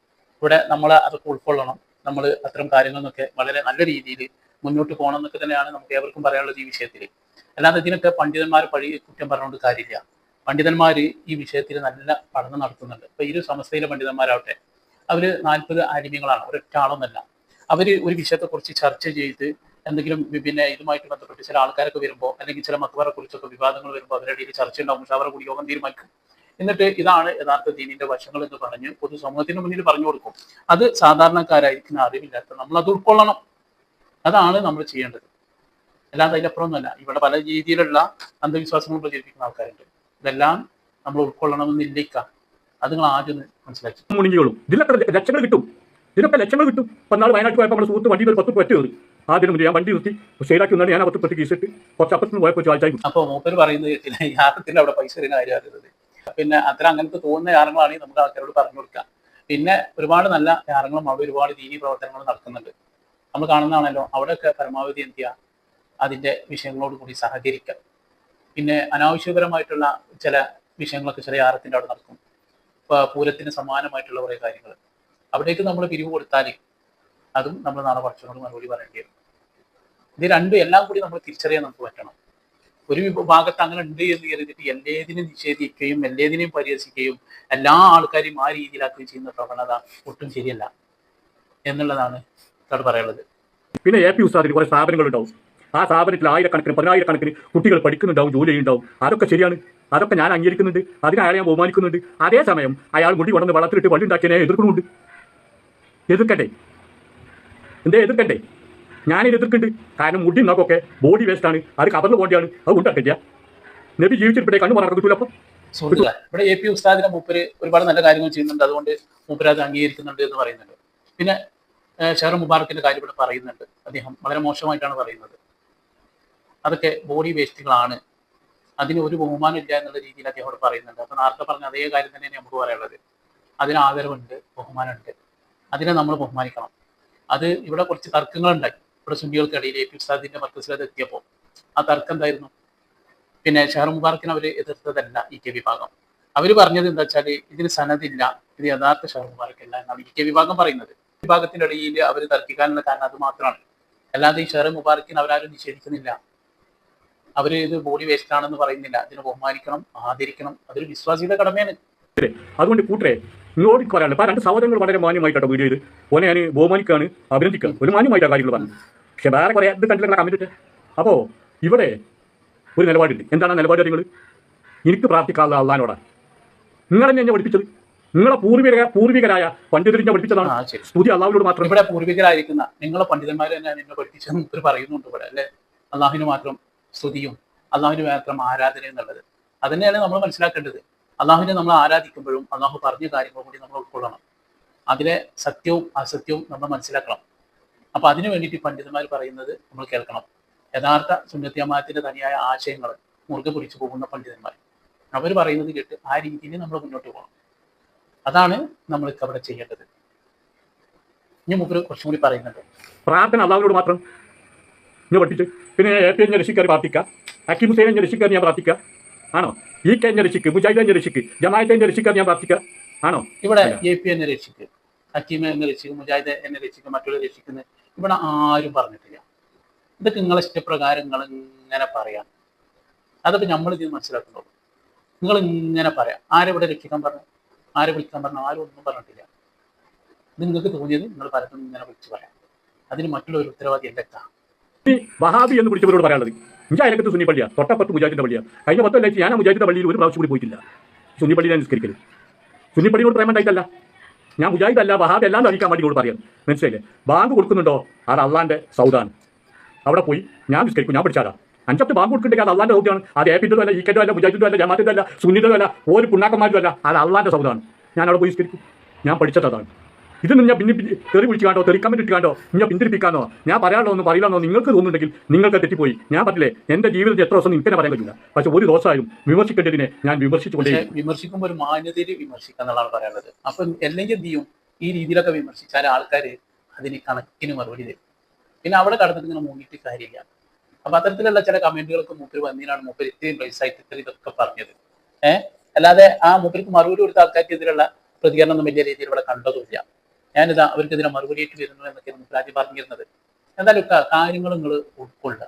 ഇവിടെ നമ്മൾ അതൊക്കെ ഉൾക്കൊള്ളണം. നമ്മൾ അത്തരം കാര്യങ്ങളൊക്കെ വളരെ നല്ല രീതിയിൽ മുന്നോട്ട് പോകണം എന്നൊക്കെ തന്നെയാണ് നമുക്ക് ഏവർക്കും പറയാനുള്ളത് ഈ വിഷയത്തിൽ. അല്ലാതെ ഇതിനൊക്കെ പണ്ഡിതന്മാർ പഴി കുറ്റം പറഞ്ഞുകൊണ്ട് കാര്യമില്ല. പണ്ഡിതന്മാർ ഈ വിഷയത്തിൽ നല്ല പഠനം നടത്തുന്നുണ്ട്. ഇപ്പൊ ഈ ഒരു സമസ്തയിലെ പണ്ഡിതന്മാരാവട്ടെ, അവര് 40 ആലിമ്യങ്ങളാണ്, ഒരൊറ്റ ആളൊന്നല്ല. അവര് ഒരു വിഷയത്തെക്കുറിച്ച് ചർച്ച ചെയ്ത് എന്തെങ്കിലും പിന്നെ ഇതുമായിട്ട് ബന്ധപ്പെട്ട് ചില ആൾക്കാരൊക്കെ വരുമ്പോൾ, അല്ലെങ്കിൽ ചില മക്ബറെ കുറിച്ചൊക്കെ വിവാദങ്ങൾ വരുമ്പോൾ അവരുടെ ഇടയിൽ ചർച്ച ഉണ്ടാവും, മുഷാവറ കൂടി യോഗം തീരുമാനിക്കും. എന്നിട്ട് ഇതാണ് യഥാർത്ഥ ദീനിന്റെ വശങ്ങൾ എന്ന് പറഞ്ഞ് പൊതുസമൂഹത്തിന് മുന്നിൽ പറഞ്ഞു കൊടുക്കും. അത് സാധാരണക്കാരായിരിക്കുന്ന അറിവില്ലാത്ത നമ്മൾ അത് ഉൾക്കൊള്ളണം. അതാണ് നമ്മൾ ചെയ്യേണ്ടത്. അല്ലാതെ അതിലപ്പുറമൊന്നുമല്ല. ഇവിടെ പല രീതിയിലുള്ള അന്ധവിശ്വാസങ്ങൾ പ്രചരിപ്പിക്കുന്ന ആൾക്കാരുണ്ട്. ഇതെല്ലാം നമ്മൾ ഉൾക്കൊള്ളണമെന്നില്ലിക്ക. അത് നിങ്ങൾ ആദ്യം മനസ്സിലാക്കി മുണിഞ്ഞോളും. ഇതിലൊക്കെ ലക്ഷങ്ങൾ കിട്ടും, ഇതിനൊക്കെ ലക്ഷങ്ങൾ കിട്ടും. ഇപ്പം നാളെ വയനാട്ടിൽ പോയപ്പോൾ നമ്മുടെ സുഹൃത്ത് വണ്ടിയിൽ 10 പറ്റ് കയറി. ആദ്യം ഞാൻ വണ്ടി നിർത്തി ശരിയാക്കി വന്നാണ് ഞാൻ 10 പറ്റ് കേസിട്ട് കുറച്ച് അപ്പുറത്ത് പോയപ്പോൾ ചായ. അപ്പോൾ മൂപ്പര് പറയുന്നത് കേട്ടില്ല, യാത്രത്തിന്റെ അവിടെ പൈസ തരുന്ന കാര്യം അറിയുന്നത്. പിന്നെ അത്തരം അങ്ങനത്തെ തോന്നുന്ന യാത്രങ്ങളാണെങ്കിൽ നമുക്ക് ആൾക്കാരോട് പറഞ്ഞു കൊടുക്കാം. പിന്നെ ഒരുപാട് നല്ല യാത്രങ്ങളും അവിടെ ഒരുപാട് ദീനീ പ്രവർത്തനങ്ങളും നടക്കുന്നുണ്ട്. നമ്മൾ കാണുന്നതാണല്ലോ. അവിടെയൊക്കെ പരമാവധി എന്ത് ചെയ്യുക, അതിന്റെ വിഷയങ്ങളോട് കൂടി സഹകരിക്കുക. പിന്നെ അനാവശ്യപരമായിട്ടുള്ള ചില വിഷയങ്ങളൊക്കെ ചില യാത്രത്തിന്റെ അവിടെ നടക്കും. ഇപ്പൊ പൂരത്തിന് സമാനമായിട്ടുള്ള കുറേ കാര്യങ്ങൾ അവിടേക്ക് നമ്മൾ പിരിവ് കൊടുത്താൽ അതും നമ്മൾ നാളെ കുറച്ചുകൂടി മറുപടി പറയേണ്ടി വരും. ഇത് രണ്ടും എല്ലാം കൂടി നമ്മൾ തിരിച്ചറിയാൻ നമുക്ക് പറ്റണം. ഒരു ഭാഗത്ത് അങ്ങനെ ഉണ്ട് എന്ന് കരുതിയിട്ട് എല്ലാതിനും നിഷേധിക്കുകയും എല്ലാതിനെയും പരിഹസിക്കുകയും എല്ലാ ആൾക്കാരെയും ആ രീതിയിലാക്കുകയും ചെയ്യുന്ന പ്രവണത ഒട്ടും ശരിയല്ല എന്നുള്ളതാണ് ഇവിടെ പറയാനുള്ളത്. പിന്നെ AP ഉസ്താദിന് കുറെ സ്ഥാപനങ്ങളുണ്ടാവും. ആ സ്ഥാപനത്തിൽ 1000-കണക്കിന് 10,000-കണക്കിന് കുട്ടികൾ പഠിക്കുന്നുണ്ടാവും, ജോലി ചെയ്യുന്നുണ്ടാവും. അതൊക്കെ ശരിയാണ്, അതൊക്കെ ഞാൻ അംഗീകരിക്കുന്നുണ്ട്, അതിനെ അയാളെ ഞാൻ ബഹുമാനിക്കുന്നുണ്ട്. അതേസമയം അയാൾ മുടി കൊണ്ടുവന്ന് വളർത്തിയിട്ട് വള്ളി ഉണ്ടാക്കിയതിനെ എതിർക്കുന്നുണ്ട്. എതിർക്കണ്ടേ? എതിർക്കണ്ടേ? ഞാനിത് എതിർക്കുന്നുണ്ട്. കാരണം മുടി നോക്കൊക്കെ ബോഡി വേസ്റ്റ് ആണ്, അത് കവർന്ന് പോകേണ്ടതാണ്, അത് ഉണ്ടാക്കില്ല. നബി ജീവിച്ചിരിപ്പേ കണ്ണു മാറാൻ കിട്ടൂല. അപ്പം ഇവിടെ AP ഉസ്താദിനെ മൂപ്പര് ഒരുപാട് നല്ല കാര്യങ്ങൾ ചെയ്യുന്നുണ്ട്, അതുകൊണ്ട് മൂപ്പര് അത് അംഗീകരിക്കുന്നുണ്ട് എന്ന് പറയുന്നുണ്ട്. പിന്നെ ഷെഹർ മുബാറക്കിന്റെ കാര്യം ഇവിടെ പറയുന്നുണ്ട്. അദ്ദേഹം വളരെ മോശമായിട്ടാണ് പറയുന്നത്. അതൊക്കെ ബോഡി വേസ്റ്റുകളാണ്, അതിന് ഒരു ബഹുമാനം ഇല്ല എന്നുള്ള രീതിയിൽ അദ്ദേഹം ഇവിടെ പറയുന്നുണ്ട്. അപ്പൊ നേരത്തെ പറഞ്ഞ അതേ കാര്യം തന്നെയാണ് നമുക്ക് പറയാനുള്ളത്. അതിന് ആദരവുണ്ട്, ബഹുമാനമുണ്ട്, അതിനെ നമ്മൾ ബഹുമാനിക്കണം. അത് ഇവിടെ കുറച്ച് തർക്കങ്ങളുണ്ടായി ഇവിടെ സുന്നികൾക്കിടയിൽ. AP ഉസ്താദിന്റെ മർക്കസിൽ എത്തിയപ്പോൾ ആ തർക്കം എന്തായിരുന്നു? പിന്നെ ഷെഹർ മുബാറക്കിനെ അവർ എതിർത്തതല്ല EK വിഭാഗം. അവർ പറഞ്ഞത് എന്താ വെച്ചാൽ ഇതിന് സനദില്ല, ഇത് യഥാർത്ഥ ഷെഹർ മുബാറക്കല്ല എന്നാണ് EK വിഭാഗം പറയുന്നത്. വിഭാഗത്തിന്റെ ഇടയിൽ അവർ തർക്കിക്കാനുള്ള കാരണം അത് മാത്രമാണ്. അല്ലാതെ ഈ ഷെഹർ മുബാറക്കിന് അവരാരും നിഷേധിക്കുന്നില്ല, അവര് ഇത് ബോഡി വേസ്റ്റ് ആണെന്ന് പറയുന്നില്ല. അതിനെ ബഹുമാനിക്കണം, ആദരിക്കണം, അതൊരു വിശ്വാസിയുടെ കടമയാണ്. അതുകൊണ്ട് കൂട്ടരെ ഇങ്ങോട്ട് പറയാനുള്ളത്, ഇപ്പം 2 സഹോദരങ്ങൾ വളരെ മാന്യമായിട്ടോ വീഡിയോ ചെയ്ത് ഓനെ ഞാൻ ബഹുമാനിക്കാണ്, അഭിനന്ദിക്കാം, ഒരു മാന്യമായിട്ടാണ് കാര്യങ്ങൾ പറഞ്ഞു. പക്ഷെ വേറെ കുറേ ഇത് കണ്ടില്ല കമ്മിറ്റ്. അപ്പോൾ ഇവിടെ ഒരു നിലപാടുണ്ട്. എന്താണ് നിലപാട്? നിങ്ങൾ എനിക്ക് പ്രാർത്ഥിക്കാനുള്ള അള്ളാനോടാണ്. നിങ്ങളെന്നെ എന്നെ പഠിപ്പിച്ചത്, നിങ്ങളെ പൂർവികരായ പണ്ഡിതരിനെ പഠിപ്പിച്ചതാണ്. സ്തുതി അള്ളാഹുവിനോട് മാത്രം. ഇവിടെ പൂർവികരായിരിക്കുന്ന നിങ്ങളെ പണ്ഡിതന്മാർ തന്നെയാണ് എന്നെ പഠിപ്പിച്ചതെന്ന് ഇവർ പറയുന്നുണ്ട് ഇവിടെ, അല്ലെ? അള്ളാഹുവിന് മാത്രം സ്തുതിയും അള്ളാഹുവിന് മാത്രം ആരാധന എന്നുള്ളത് അത് തന്നെയാണ് നമ്മൾ മനസ്സിലാക്കേണ്ടത്. അള്ളാഹുവിനെ നമ്മൾ ആരാധിക്കുമ്പോഴും അള്ളാഹു പറഞ്ഞ കാര്യങ്ങൾ കൂടി നമ്മൾ ഉൾക്കൊള്ളണം. അതിലെ സത്യവും അസത്യവും നമ്മൾ മനസ്സിലാക്കണം. അപ്പൊ അതിനു വേണ്ടിയിട്ട് പണ്ഡിതന്മാർ പറയുന്നത് നമ്മൾ കേൾക്കണം. യഥാർത്ഥ സുന്നത്ത് ജമാഅത്തിന്റെ തനിയായ ആശയങ്ങൾ മുറുകെ പിടിച്ചു പോകുന്ന പണ്ഡിതന്മാർ അവർ പറയുന്നത് കേട്ട് ആ രീതിയിൽ നമ്മൾ മുന്നോട്ട് പോകണം. അതാണ് നമ്മൾക്ക് അവിടെ ചെയ്യേണ്ടത്. ഇനി മുമ്പ് കുറച്ചും കൂടി പറയുന്നുണ്ട്. പ്രാർത്ഥന അള്ളാഹുവിനോട് മാത്രം ഇങ്ങനെ പഠിപ്പിച്ച്. പിന്നെ AP എന്നെ രക്ഷിക്കാൻ പ്രാർത്ഥിക്കുക, ഹക്കീം ഹുസൈൻ എന്നെ രക്ഷിക്കാൻ ഞാൻ പ്രാർത്ഥിക്കുക ആണോ? EK എന്നെ രക്ഷിക്ക്, മുജാഹിദ് എന്നെ രക്ഷിക്ക്, ജമാഅത്തെ എന്നെ രക്ഷിക്കാൻ ഞാൻ പ്രാർത്ഥിക്കുക ആണോ? ഇവിടെ AP എന്നെ രക്ഷിക്ക്, ഹക്കീം എന്നെ രക്ഷിക്കും, മുജാഹിദ് എന്നെ രക്ഷിക്കും, മറ്റുള്ള രക്ഷിക്കുന്നത് ഇവിടെ ആരും പറഞ്ഞിട്ടില്ല. ഇതൊക്കെ നിങ്ങളെ ഇഷ്ടപ്രകാരം നിങ്ങൾ ഇങ്ങനെ പറയാം. അതൊക്കെ നമ്മളിത് മനസ്സിലാക്കുന്നുള്ളൂ. നിങ്ങൾ ഇങ്ങനെ പറയാം. ആരെവിടെ രക്ഷിക്കാൻ പറഞ്ഞു, ആരെ വിളിക്കാൻ പറഞ്ഞു, ആരും ഒന്നും പറഞ്ഞിട്ടില്ല. നിങ്ങൾക്ക് തോന്നിയത് നിങ്ങൾ പലതും ഇങ്ങനെ വിളിച്ച് പറയാം. അതിന് മറ്റുള്ള ഒരു ഉത്തരവാദി എന്തൊക്കെ? വഹാബി എന്ന് വിളിച്ചവരോട് പറയാനുള്ളത്, ഇഞ്ച അയലക്കത്ത് സുന്നി പള്ളിയാണ്, തൊട്ടപ്പുറത്ത് മുജാഹിദിന്റെ പള്ളിയാണ്. കഴിഞ്ഞ 10 കൊല്ലമായിട്ട് ഞാൻ മുജാഹിദിന്റെ പള്ളിയിൽ ഒരു പ്രാവശ്യം കൂടി പോയിട്ടില്ല. സുന്നി പള്ളിയിൽ നിസ്കരിക്കരുത്. സുന്നി പള്ളിയോട് പ്രേമണ്ടായിട്ടല്ല, ഞാൻ മുജാഹിദ് അല്ല വഹാബി അല്ലാന്ന് അറിയിക്കാൻ വേണ്ടി പറയാം. മനസ്സിലായില്ലേ? ബാങ്ക് കൊടുക്കുന്നുണ്ടോ അത് അള്ളാന്റെ സൗദാണ്. അവിടെ പോയി ഞാൻ നിസ്കരിക്കും, ഞാൻ പഠിച്ചാലാ. 5 ബാങ്ക് കൊടുക്കുന്നുണ്ടെങ്കിൽ അത് അള്ളാന്റെ സൗദാണ്. അത് APന്റെ അല്ല, EKന്റെ അല്ല, മുജാഹിദിന്റെ അല്ല, ജമാഅത്തിന്റെ അല്ല, സുന്നിയുടെ അല്ല, ഒരു പുണ്ണാക്കന്മാരും അല്ല, അത് അള്ളാന്റെ സൗദാണ്. ഞാൻ അവിടെ പോയി നിസ്കരിക്കും, ഞാൻ പഠിച്ചത് അതാണ്. ഇതൊന്നും ഞാൻ പിന്നെ തെറി വിളിച്ച് കാണ്ടോ തെറി കമന്റ് ഇട്ട് കാണ്ടോ ഞാൻ പിന്തിരിപ്പിക്കാനോ ഞാൻ പറയാനോ ഒന്നും പറയില്ലെന്നോ നിങ്ങൾക്ക് തോന്നുന്നുണ്ടെങ്കിൽ നിങ്ങൾക്ക് തെറ്റിപ്പോയി. ഞാൻ പറഞ്ഞില്ലേ, എന്റെ ജീവിതത്തിൽ എത്ര ദിവസം എനിക്ക് പറയാൻ പറ്റില്ല. പക്ഷെ ഒരു ദിവസമായും വിമർശിക്കേണ്ടതിനെ ഞാൻ വിമർശിച്ചുകൊണ്ടേ. വിമർശിക്കുമ്പോൾ ഒരു മാന്യതയിൽ വിമർശിക്കുക എന്നുള്ളതാണ് പറയാനുള്ളത്. അപ്പൊ അല്ലെങ്കിൽ എന്ത് ചെയ്യും, ഈ രീതിയിലൊക്കെ വിമർശിച്ചാൽ ആൾക്കാർ അതിന് കണക്കിന് മറുപടി തരും. പിന്നെ അവിടെ കടന്നിട്ട് ഇങ്ങനെ മുങ്ങിയിട്ട് കാര്യമില്ല. അപ്പൊ അത്തരത്തിലുള്ള ചില കമന്റുകൾക്ക് മൂപ്പര് വന്നതിനാണ് മൂപ്പര് ഇത്രയും പ്രൈസായിട്ട് ഇത്ര ഇതൊക്കെ പറഞ്ഞത്. അല്ലാതെ ആ മൂപ്പർക്ക് മറുപടി കൊടുത്ത ആൾക്കാർക്കെതിരെയുള്ള പ്രതികരണം ഒന്നും വലിയ രീതിയിൽ ഇവിടെ കണ്ടതുമില്ല. ഞാനിതാ അവർക്കെതിരെ മറുപടിയായിട്ട് വരുന്നു എന്നൊക്കെ മൂപ്പര് ആദ്യം പറഞ്ഞിരുന്നത്. എന്തായാലും കാര്യങ്ങൾ നിങ്ങൾ ഉൾക്കൊള്ളുക,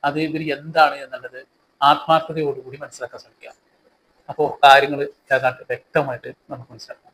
അത് ഇവർ എന്താണ് എന്നുള്ളത് ആത്മാർത്ഥതയോടുകൂടി മനസ്സിലാക്കാൻ ശ്രമിക്കുക. അപ്പോൾ കാര്യങ്ങൾ ഏതാണ്ട് വ്യക്തമായിട്ട് നമുക്ക് മനസ്സിലാക്കാം.